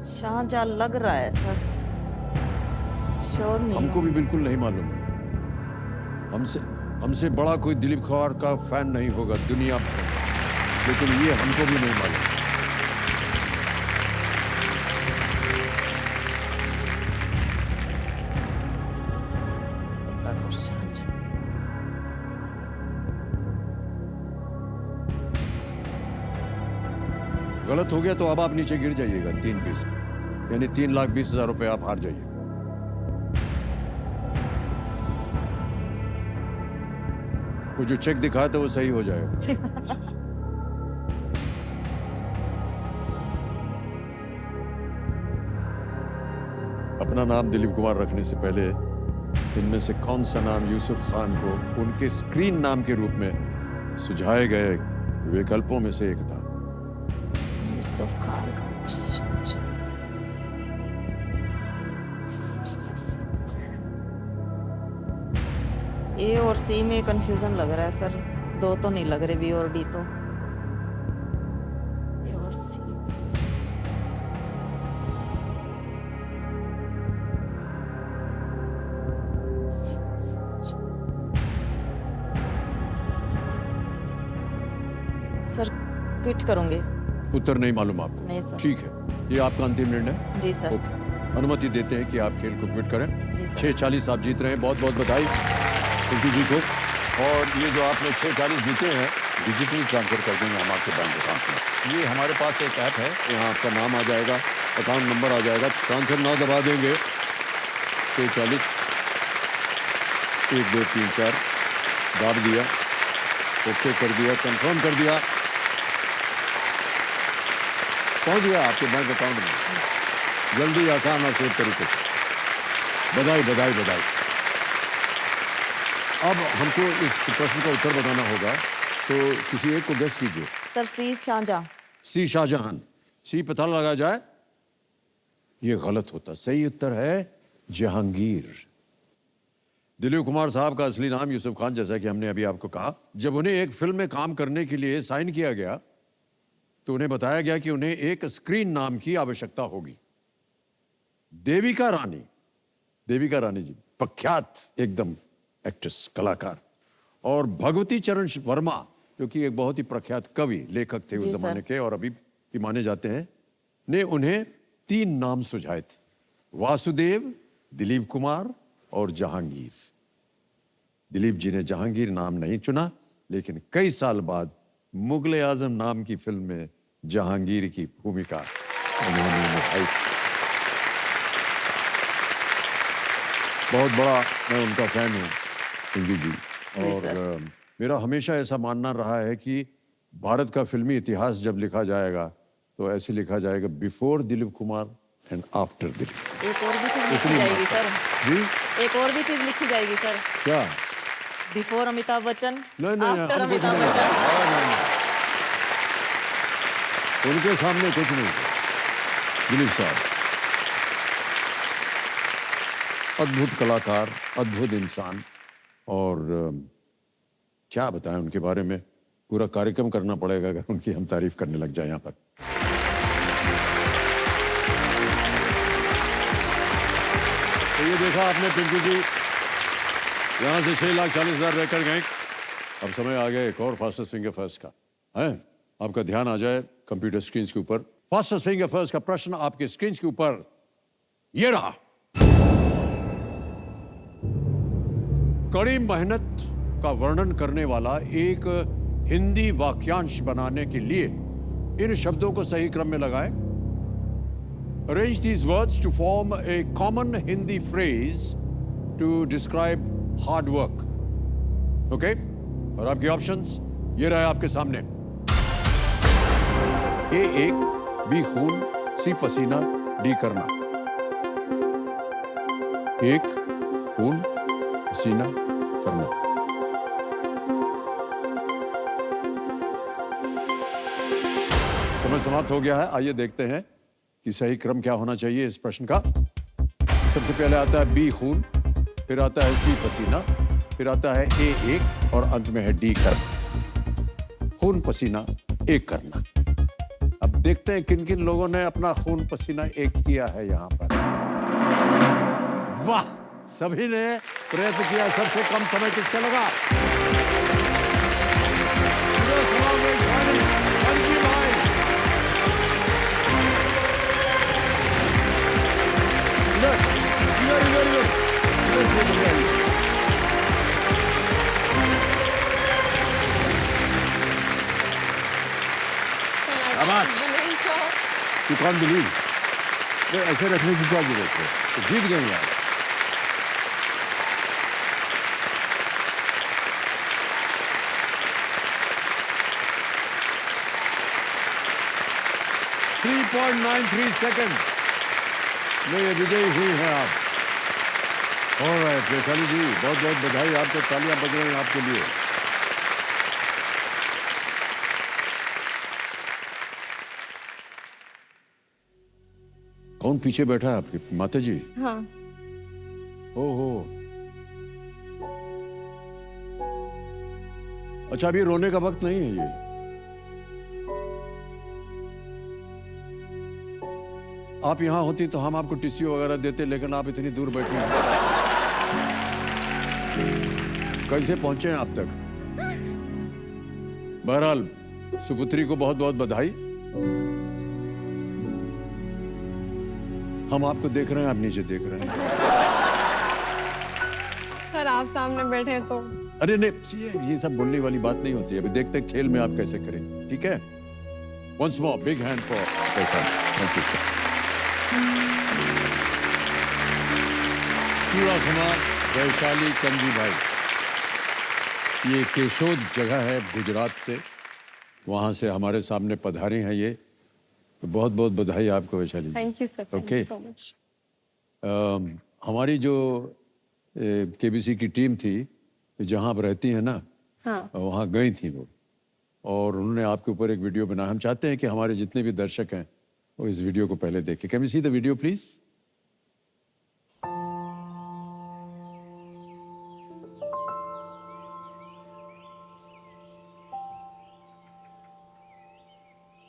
Shahjahan लग रहा है sir, sure नहीं हमको भी बिल्कुल नहीं मालूम है। हमसे बड़ा कोई दिलीप कुमार का फैन नहीं होगा दुनिया में, लेकिन ये हमको भी नहीं मालूम। है। शाहजहां। गलत हो गया तो अब आप नीचे गिर जाइएगा 3-20 में, यानी 3,20,000 रुपए आप हार जाइए। वो जो चेक दिखाया था वो सही हो जाएगा। अपना नाम दिलीप कुमार रखने से पहले इनमें से कौन सा नाम यूसुफ खान को उनके स्क्रीन नाम के रूप में सुझाए गए विकल्पों में से एक था? यूसुफ खान का ए और सी में कंफ्यूजन लग रहा है सर, 2 तो नहीं लग रहे, बी और डी तो। ए और सी। Sir quit करूंगे। उत्तर नहीं मालूम आपको? नहीं सर। ठीक है, ये आपका अंतिम निर्णय? जी सर। ओके, अनुमति देते हैं कि आप खेल को क्विट करें। जी सर। 6,40 आप जीत रहे हैं, बहुत बहुत बधाई पिंकी जी को। और ये जो आपने 6,40 जीते हैं डिजिटली ट्रांसफर कर देंगे हम आपके बैंक अकाउंट में। ये हमारे पास एक ऐप है, यहाँ आपका नाम आ जाएगा, अकाउंट नंबर आ जाएगा, ट्रांसफर ना दबा देंगे। 6,40 1 2 3 4 दाब दिया, ओके कर दिया, कंफर्म कर दिया, पहुंच गया आपके बैंक अकाउंट में, जल्दी, आसान और सेफ तरीके से। बधाई बधाई बधाई। अब हमको इस प्रश्न का उत्तर बताना होगा, तो किसी एक को गेस कीजिए। सर सी शाहजहां। सी शाहजहां। सी पता लगा जाए, ये गलत होता। सही उत्तर है जहांगीर। दिलीप कुमार साहब का असली नाम यूसुफ खान, जैसा कि हमने अभी आपको कहा। जब उन्हें एक फिल्म में काम करने के लिए साइन किया गया तो उन्हें बताया गया कि उन्हें एक स्क्रीन नाम की आवश्यकता होगी। देविका रानी जी, प्रख्यात एकदम एक्ट्रेस, कलाकार, और भगवती चरण वर्मा, जो कि एक बहुत ही प्रख्यात कवि लेखक थे उस जमाने के और अभी भी माने जाते हैं, ने उन्हें 3 नाम सुझाए थे: वासुदेव, दिलीप कुमार और जहांगीर। दिलीप जी ने जहांगीर नाम नहीं चुना, लेकिन कई साल बाद मुगले आजम नाम की फिल्म में जहांगीर की भूमिका उन्होंने निभाई। बहुत बड़ा मैं उनका फैन हूँ पिंकी जी, और मेरा हमेशा ऐसा मानना रहा है कि भारत का फिल्मी इतिहास जब लिखा जाएगा तो ऐसे लिखा जाएगा, before Dilip Kumar and after Dilip. एक और भी चीज लिखी जाएगी सर। जी, एक और भी चीज लिखी जाएगी सर। क्या? बिफोर अमिताभ बच्चन, नहीं, आफ्टर हम कुछ अमिताभ नहीं। बच्चन। नहीं। उनके सामने कुछ नहीं। दिलीप साहब अद्भुत कलाकार, अद्भुत इंसान, और क्या बताएं उनके बारे में, पूरा कार्यक्रम करना पड़ेगा अगर उनकी हम तारीफ करने लग जाए यहाँ पर। तो ये देखा आपने पिंकी जी, यहाँ से 6,40,000 रहकर गए। अब समय आ गया एक और फास्टेस्ट फिंगर फर्स्ट का है। आपका ध्यान आ जाए कंप्यूटर स्क्रीन के ऊपर। फास्टेस्ट फिंगर फर्स्ट का प्रश्न आपके स्क्रीन के ऊपर ये रहा। कड़ी मेहनत का वर्णन करने वाला एक हिंदी वाक्यांश बनाने के लिए इन शब्दों को सही क्रम में लगाएं। Arrange these words to form a common Hindi phrase to describe hard work. Okay? और आपके ऑप्शंस ये रहे आपके सामने। A एक, B खून, C पसीना, D करना। एक खून, पसीना, करना। समय समाप्त हो गया है। आइए देखते हैं कि सही क्रम क्या होना चाहिए इस प्रश्न का। सबसे पहले आता है बी खून, फिर आता है सी पसीना, फिर आता है ए एक और अंत में है डी करना। खून पसीना एक करना। अब देखते हैं किन किन लोगों ने अपना खून पसीना एक किया है यहां पर। वाह, सभी ने प्रयत्न किया। सबसे कम समय किसका लगा? You can't believe. ऐसे रखने की क्या जरूरत है? तो जीत गए यार। .93 सेकंड्स में ये विजयी हुई हैं आप। ऑलराइट वैशाली जी, बहुत बहुत बधाई आपको। तालियां बज रही हैं आपके लिए। कौन पीछे बैठा है आपकी? माता जी? हाँ। ओहो, अच्छा अभी रोने का वक्त नहीं है ये। आप यहां होती तो हम आपको टिश्यू वगैरह देते, लेकिन आप इतनी दूर बैठी हैं। कैसे पहुंचे हैं आप तक? बहरहाल सुपुत्री को बहुत बहुत बधाई। हम आपको देख रहे हैं, आप नीचे देख रहे हैं। सर आप सामने बैठे तो। अरे नहीं, ये सब बोलने वाली बात नहीं होती है। अभी देखते हैं खेल में आप कैसे करेंगे। ठीक है, once more big hand for thank you sir. Chudasama Vaishali Kanji bhai, ये केशोद जगह है गुजरात से, वहां से हमारे सामने पधारे हैं ये। तो बहुत बहुत बधाई आपको Vaishali. Thank you sir, thank you so much. हमारी जो केबीसी की टीम थी, जहां आप रहती हैं ना, हाँ। वहां गई थी वो, और उन्होंने आपके ऊपर एक वीडियो बनाया। हम चाहते हैं कि हमारे जितने भी दर्शक हैं वो इस वीडियो को पहले देखें। Can we see the video please?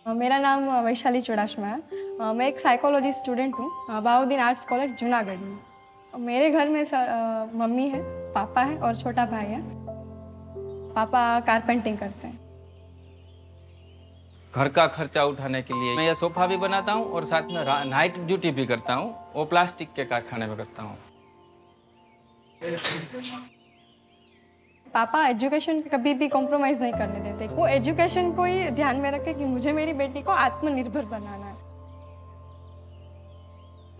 मेरा नाम वैशाली चुड़ाशमा है। मैं एक साइकोलॉजी स्टूडेंट हूँ बाउद्दीन आर्ट्स कॉलेज जूनागढ़ में। मेरे घर में सर मम्मी है, पापा है और छोटा भाई है। पापा कारपेंटिंग करते हैं। घर का खर्चा उठाने के लिए मैं यह सोफा भी बनाता हूँ और साथ में नाइट ड्यूटी भी करता हूँ। वो प्लास्टिक के कारखाने में करता हूँ। पापा एजुकेशन पे कभी भी कॉम्प्रोमाइज़ नहीं करने देते। वो एजुकेशन को ही ध्यान में रखे कि मुझे मेरी बेटी को आत्मनिर्भर बनाना है।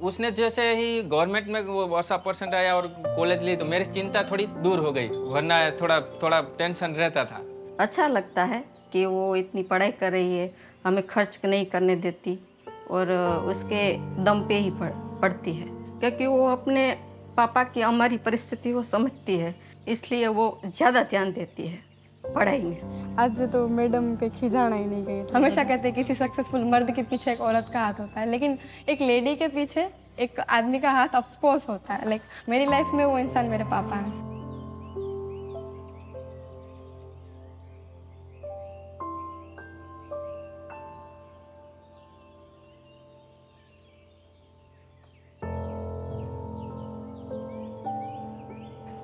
उसने जैसे ही गवर्नमेंट में वो 80% आया और कॉलेज ली तो मेरी चिंता थोड़ी दूर हो गई, वरना थोड़ा टेंशन रहता था। अच्छा लगता है कि वो इतनी पढ़ाई कर रही है, हमें खर्च नहीं करने देती और उसके दम पे ही पढ़ती है, क्योंकि वो अपने पापा की हमारी परिस्थिति को समझती है, इसलिए वो ज़्यादा ध्यान देती है पढ़ाई में। आज तो मैडम के खिजाना ही नहीं गई। हमेशा कहते हैं किसी सक्सेसफुल मर्द के पीछे एक औरत का हाथ होता है, लेकिन एक लेडी के पीछे एक आदमी का हाथ ऑफ कोर्स होता है। लाइक मेरी लाइफ में वो इंसान मेरे पापा हैं।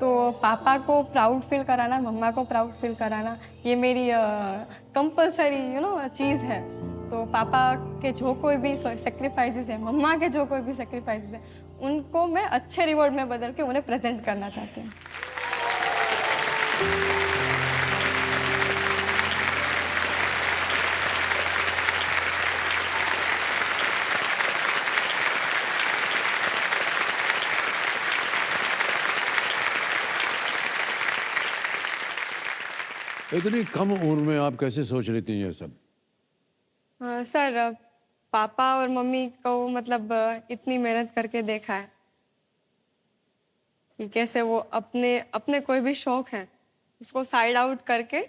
तो पापा को प्राउड फील कराना, मम्मा को प्राउड फील कराना, ये मेरी कंपलसरी चीज़ है। तो पापा के जो कोई भी सेक्रीफाइसेस है, मम्मा के जो कोई भी सेक्रीफाइसेस है, उनको मैं अच्छे रिवॉर्ड में बदल के उन्हें प्रेजेंट करना चाहती हूँ। इतनी कम उम्र में आप कैसे सोच लेती हैं ये सब? सर, पापा और मम्मी को मतलब इतनी मेहनत करके देखा है कि कैसे वो अपने अपने कोई भी शौक है उसको साइड आउट करके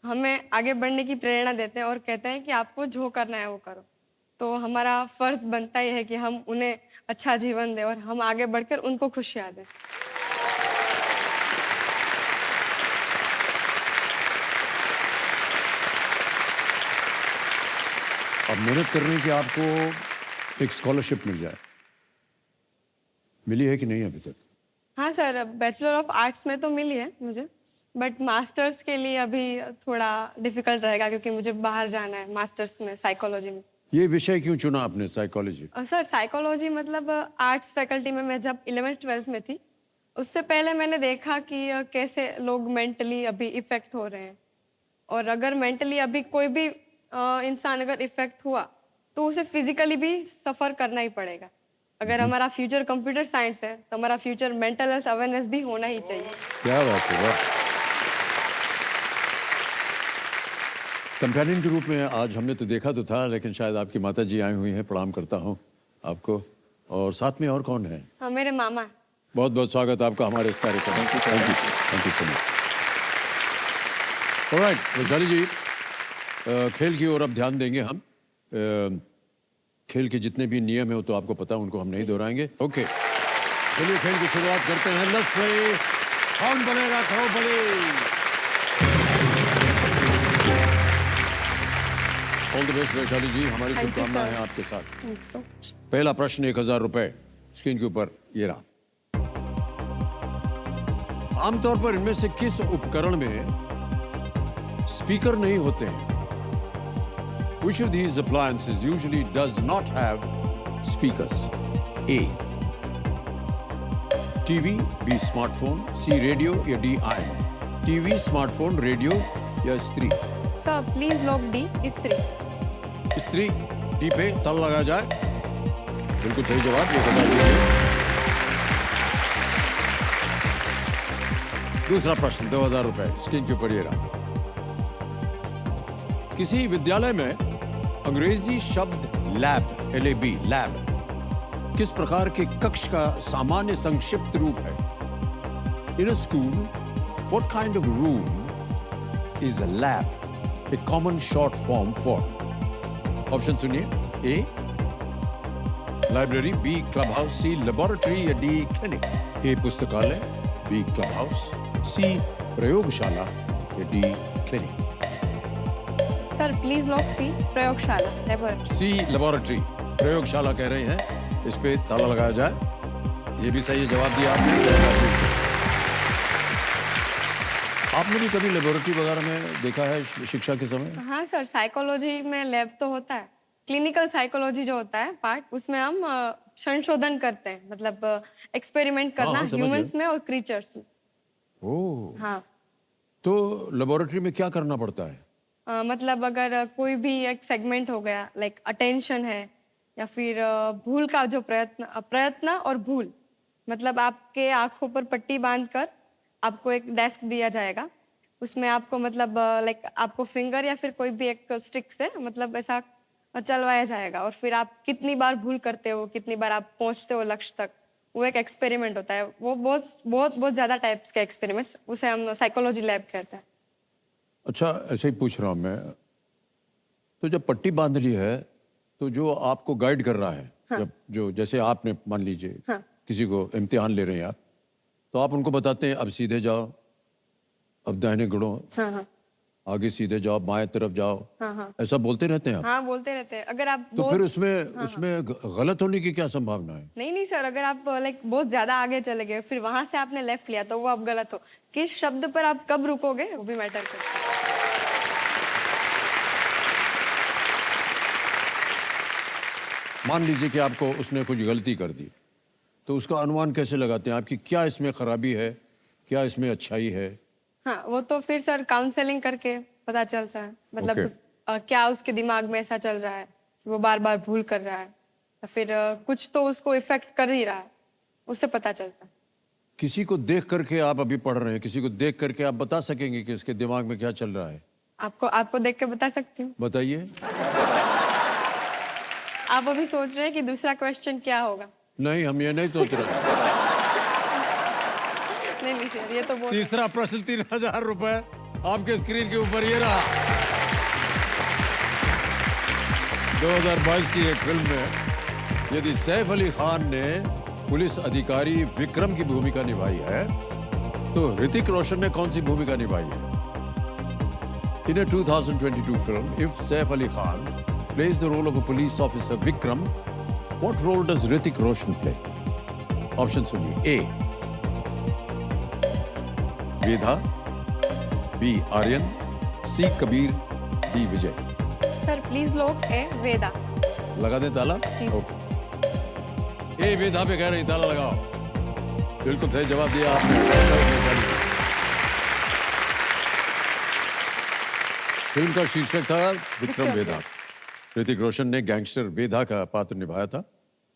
हमें आगे बढ़ने की प्रेरणा देते हैं और कहते हैं कि आपको जो करना है वो करो। तो हमारा फर्ज बनता ही है कि हम उन्हें अच्छा जीवन दें और हम आगे बढ़कर उनको खुशियाँ दें। अब मेहनत करने की आपको एक स्कॉलरशिप मिल जाए, मिली है कि नहीं अभी तक? हाँ सर, बैचलर ऑफ आर्ट्स में तो मिली है मुझे, बट मास्टर्स के लिए अभी थोड़ा डिफिकल्ट रहेगा क्योंकि मुझे बाहर जाना है मास्टर्स में साइकोलॉजी में। ये विषय क्यों चुना आपने, साइकोलॉजी? सर, साइकोलॉजी मतलब आर्ट्स फैकल्टी में मैं जब 11th-12th में थी, उससे पहले मैंने देखा कि कैसे लोग मेंटली अभी इफ़ेक्ट हो रहे हैं, और अगर मेंटली अभी कोई भी इंसान अगर इफ़ेक्ट हुआ तो उसे फिजिकली भी सफ़र करना ही पड़ेगा। अगर हमारा फ्यूचर कंप्यूटर साइंस है तो हमारा फ्यूचर मेंटल हेल्थ अवेयरनेस भी होना ही चाहिए। क्या बात है, वाह। कंपेनियन के रूप में आज हमने तो देखा तो था, लेकिन शायद आपकी माता जी आई हुई हैं, प्रणाम करता हूँ आपको। और साथ में और कौन है? हाँ, मेरे मामा है। बहुत बहुत स्वागत आपका हमारे इस कार्यक्रम में। Thank you so much. Alright Vaishali ji, खेल की ओर अब ध्यान देंगे हम। खेल के जितने भी नियम है वो तो आपको पता, उनको हम नहीं दोहराएंगे। ओके, चलिए खेल की शुरुआत करते हैं। Let's play Kaun Banega Baahubali. All the best Vaishali ji, हमारी शुभकामनाएं हैं आपके साथ। पहला प्रश्न 1000 रुपए स्क्रीन के ऊपर ये रहा। आमतौर पर इनमें से किस उपकरण में स्पीकर नहीं होते हैं? Which of these appliances usually does not have speakers? A. TV, B. Smartphone, C. Radio या D. iron? TV, smartphone, radio या स्त्री? सर प्लीज लॉक डी, स्त्री। स्त्री, डी पे तल लगा जाए। बिल्कुल सही जवाब, ये बता दीजिए। दूसरा प्रश्न 2000 रुपए स्क्रीन के ऊपर ये रहा। किसी विद्यालय में अंग्रेजी शब्द लैब, LAB, लैब किस प्रकार के कक्ष का सामान्य संक्षिप्त रूप है? In a school, what kind of room is a lab a common short form for? Option सुनिए। A library, B club house, C laboratory या डी क्लिनिक? ए पुस्तकालय, बी क्लब हाउस, सी प्रयोगशाला या D clinic? Sir please lock C, प्रयोगशाला, laboratory. सी laboratory, प्रयोगशाला कह रहे हैं। इस पे ताला लगाया जाए। ये भी सही जवाब दिया आपने। आपने भी कभी लेबोरेटरी वगैरह में देखा है शिक्षा के समय? हाँ सर, साइकोलॉजी में लैब तो होता है। क्लिनिकल साइकोलॉजी जो होता है पार्ट, उसमें हम संशोधन करते हैं, मतलब एक्सपेरिमेंट करना ह्यूमंस में और क्रीचर्स में। ओह, हाँ। तो लेबोरेटरी में क्या करना पड़ता है? मतलब अगर कोई भी एक सेगमेंट हो गया, लाइक अटेंशन है, या फिर भूल का जो प्रयत्न और भूल, मतलब आपके आंखों पर पट्टी बांधकर आपको एक डेस्क दिया जाएगा। उसमें आपको मतलब लाइक आपको फिंगर या फिर कोई भी एक स्टिक से मतलब ऐसा चलवाया जाएगा, और फिर आप कितनी बार भूल करते हो, कितनी बार आप पहुंचते हो लक्ष्य तक, वो एक एक्सपेरिमेंट होता है। वो बहुत बहुत बहुत ज़्यादा टाइप्स के एक्सपेरिमेंट्स, उसे हम साइकोलॉजी लैब कहते हैं। अच्छा, ऐसे ही पूछ रहा हूँ मैं। तो जब पट्टी बांध ली है तो जो आपको गाइड कर रहा है, हाँ। जब जो जैसे आपने मान लीजिए हाँ। किसी को इम्तिहान ले रहे हैं आप, तो आप उनको बताते हैं अब सीधे जाओ, अब दाहिने गुड़ो, हाँ हाँ। आगे सीधे जाओ, बाएं तरफ जाओ, हाँ हाँ ऐसा बोलते रहते हैं आप? हाँ बोलते रहते हैं। अगर आप तो फिर उसमें गलत होने की क्या संभावना है? नहीं नहीं सर, अगर आप लाइक बहुत ज्यादा आगे चले गए फिर वहां से आपने लेफ्ट लिया तो वो आप गलत हो। किस शब्द पर आप कब रुकोगे वो भी मैटर करता है। मान लीजिए कि आपको उसने कुछ गलती कर दी, तो उसका अनुमान कैसे लगाते हैं? आपकी क्या इसमें खराबी है, क्या इसमें अच्छाई है? हाँ वो तो फिर सर काउंसलिंग करके पता चलता है। मतलब Okay. क्या उसके दिमाग में ऐसा चल रहा है कि वो बार बार भूल कर रहा है, या फिर कुछ तो उसको इफेक्ट कर ही रहा है, उससे पता चलता है। किसी को देख करके आप अभी पढ़ रहे हैं, किसी को देख करके आप बता सकेंगे कि उसके दिमाग में क्या चल रहा है? आपको देख के बता सकती हूँ। बताइए। आप अभी सोच रहे हैं कि दूसरा क्वेश्चन क्या होगा? नहीं, हम ये नहीं सोच रहे। नहीं सर, ये तो बहुत तीसरा प्रश्न 3000 रुपए आपके स्क्रीन के ऊपर ये रहा। 2022 की एक फिल्म में यदि सैफ अली खान ने पुलिस अधिकारी विक्रम की भूमिका निभाई है, तो ऋतिक रोशन ने कौन सी भूमिका निभाई है? In a 2022 film, if Saif Ali Khan plays the role of a police officer Vikram, what role does Hrithik Roshan play? Options सुनिए: A. Veda, B. Aryan, C. Kabir, D. Vijay. Sir please lock A वेदा लगा दें ताला? जी। ओके। ए वेदा पे कह रही ताला लगाओ। बिल्कुल सही जवाब दिया आपने। फिल्म का शीर्षक था विक्रम वेदा। ऋतिक रोशन ने गैंगस्टर वेदा का पात्र निभाया था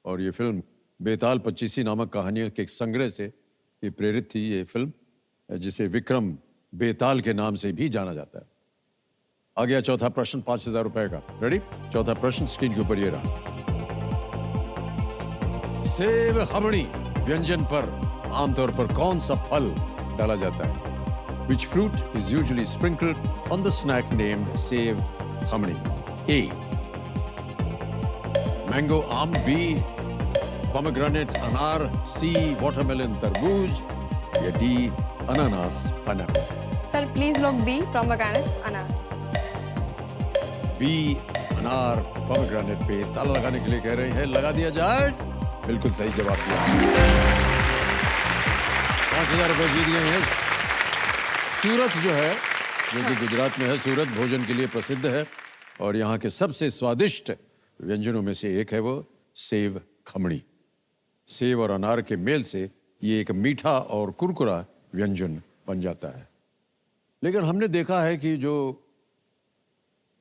और ये फिल्म बेताल 25 नामक कहानियों के संग्रह से ये प्रेरित थी। ये फिल्म जिसे विक्रम बेताल के नाम से भी जाना जाता है। आ गया चौथा प्रश्न 5000 रुपए का। रेडी? चौथा प्रश्न स्क्रीन के ऊपर ये रहा। सेब खमणी व्यंजन पर आमतौर पर कौन सा फल डाला जाता है? Which fruit is usually sprinkled on the snack named सेब खमणी? A. Mango आम, B. Pomegranate अनार, C. Watermelon तरबूज, या D. अनानास पाइनएप्पल? सर प्लीज लोग बी पोमेग्रेनेट अनार। B. अनार पोमेग्रेनेट पे ताला लगाने के लिए कह रहे हैं। लगा दिया जाए। बिल्कुल सही जवाब दिया। 5000 रुपए जीत गए हैं। सूरत जो है, जो कि गुजरात में है, सूरत भोजन के लिए प्रसिद्ध है और यहाँ के सबसे स्वादिष्ट व्यंजनों में से एक है वो सेब खमणी। सेब और अनार के मेल से ये एक मीठा और कुरकुरा व्यंजन बन जाता है। लेकिन हमने देखा है कि जो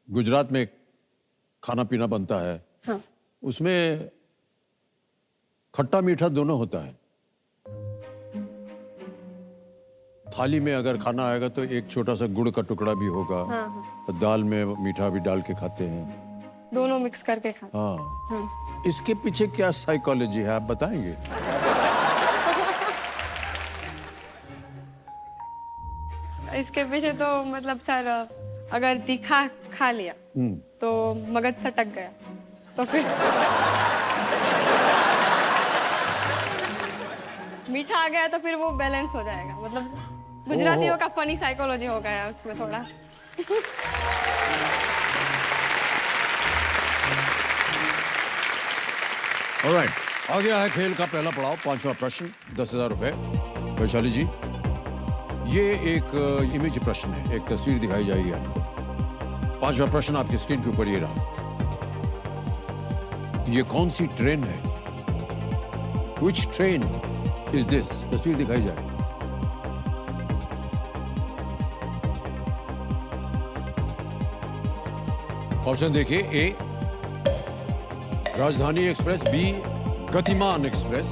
गुजरात में खाना पीना बनता है, हाँ। उसमें खट्टा मीठा दोनों होता है। थाली में अगर खाना आएगा तो एक छोटा सा गुड़ का टुकड़ा भी होगा। हाँ। दाल में मीठा भी डाल के खाते हैं। दोनों मिक्स करके खाते। हाँ। इसके पीछे क्या साइकोलॉजी है, आप बताएंगे? इसके पीछे तो मतलब सर अगर तीखा खा लिया तो मगज सटक गया, तो फिर मीठा आ गया तो फिर वो बैलेंस हो जाएगा। मतलब गुजरातियों का फनी साइकोलॉजी हो गया उसमें थोड़ा। ऑलराइट, आ गया है खेल का पहला पड़ाव, पांचवा प्रश्न, 10,000 रुपए। वैशाली जी, ये एक इमेज प्रश्न है, एक तस्वीर दिखाई जाएगी आपको। पांचवा प्रश्न आपकी स्क्रीन के ऊपर ये रहा। ये कौन सी ट्रेन है? Which train is this? तस्वीर दिखाई जाए। ऑप्शन देखिए: ए राजधानी एक्सप्रेस, बी गतिमान एक्सप्रेस,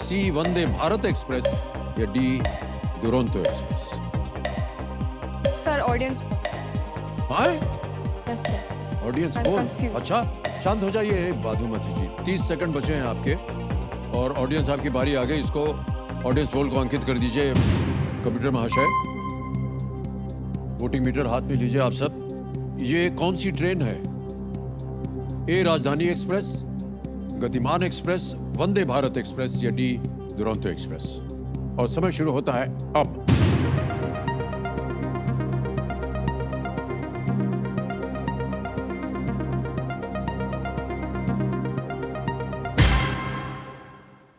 सी वंदे भारत एक्सप्रेस, या D Duronto express. Sir audience hi yes sir audience I'm कौन? confused. अच्छा, शांत हो जाइए बाधूमती जी। 30 सेकंड बचे हैं आपके और ऑडियंस आपकी बारी आ गई। इसको ऑडियंस पोल को अंकित कर दीजिए कंप्यूटर महाशय। वोटिंग मीटर हाथ में लीजिए आप सब। ये कौन सी ट्रेन है? ए राजधानी एक्सप्रेस, गतिमान एक्सप्रेस, वंदे भारत एक्सप्रेस, या डी दुरंतो एक्सप्रेस। और समय शुरू होता है अब।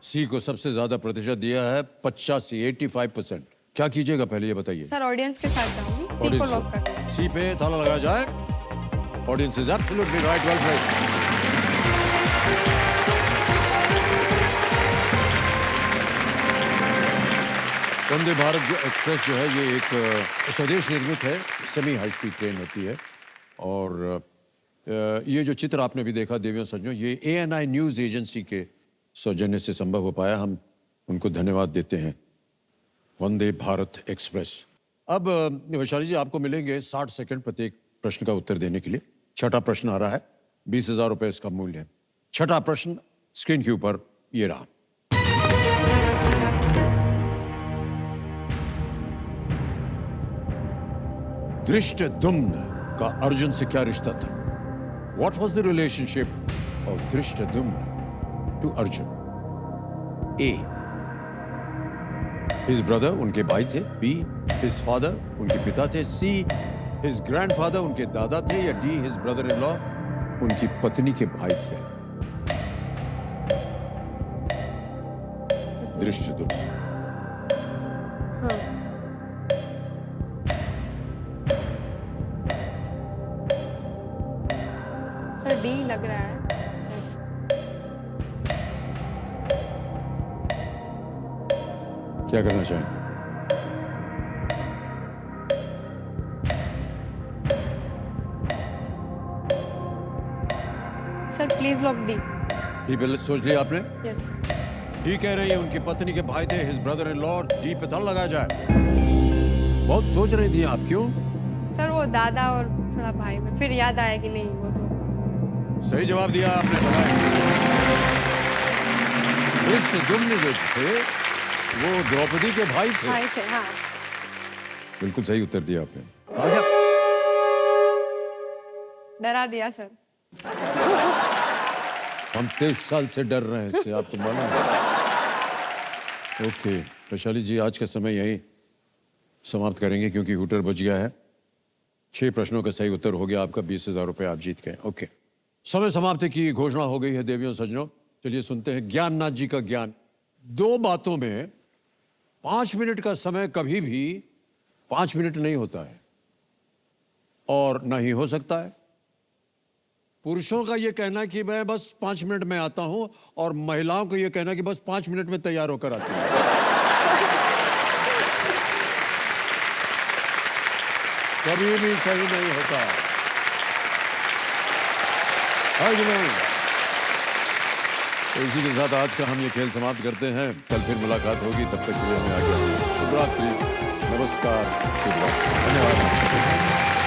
सी को सबसे ज्यादा प्रतिशत दिया है 85% क्या कीजिएगा पहले ये बताइए। सर ऑडियंस के साथ जाऊंगी, सी को लॉक कर दीजिए। सी पे ताला लगाया जाए। Audience is absolutely right, well played. Vande Bharat जो एक्सप्रेस जो है ये एक स्वदेश निर्मित है, सेमी हाई स्पीड ट्रेन होती है। और ये जो चित्र आपने भी देखा देवियों सज्जनों, ये ANI न्यूज़ एजेंसी के सौजन्य से संभव हो पाया, हम उनको धन्यवाद देते हैं। वंदे भारत एक्सप्रेस। अब वैशाली जी आपको मिलेंगे 60 सेकंड प्रत्येक प्रश्न का उत्तर देने के लिए। छठा प्रश्न आ रहा है, 20,000 रुपए इसका मूल्य है। छठा प्रश्न स्क्रीन के ऊपर ये रहा। धृष्टद्युम्न का अर्जुन से क्या रिश्ता था? What was the relationship of Dhrishtadyumna to Arjun? A. His brother उनके भाई थे। B. His father उनके पिता थे। C. His grandfather उनके दादा थे। या D. His brother-in-law उनकी पत्नी के भाई थे। धृष्टद्युम्न। सर डी लग रहा है। क्या करना चाहें? Sir please lock D. D पे सोच लिया आपने? यस। डी कह रही है उनकी पत्नी के भाई थे, his brother in law. D पे ताला लगाया जाए। बहुत सोच रही थी आप, क्यों? सर वो दादा और थोड़ा भाई में, फिर याद आया कि नहीं वो तो। सही जवाब दिया आपने। धृष्टद्युम्न जो थे वो द्रौपदी के भाई थे। भाई थे, हाँ। बिल्कुल सही उत्तर दिया आपने। डरा दिया सर। हम 23 साल से डर रहे हैं इससे, आपको मालूम है। ओके वैशाली जी, आज का समय यही समाप्त करेंगे क्योंकि हुटर बज गया है। 6 प्रश्नों का सही उत्तर हो गया आपका, 20,000 रुपए आप जीत गए। ओके, समय समाप्ति की घोषणा हो गई है देवियों सज्जनों। चलिए सुनते हैं ज्ञाननाथ जी का ज्ञान। 2 बातों में 5 मिनट का समय कभी भी 5 मिनट नहीं होता है और ना ही हो सकता है। पुरुषों का यह कहना कि मैं बस 5 मिनट में आता हूं और महिलाओं को यह कहना कि बस 5 मिनट में तैयार होकर आती हूं। कभी भी सही नहीं होता है कि नहीं? तो इसी के साथ आज का हम ये खेल समाप्त करते हैं। कल फिर मुलाकात होगी, तब तक के लिए हमें आगे शुभ रात्रि, नमस्कार, शुभ रात्रि, धन्यवाद।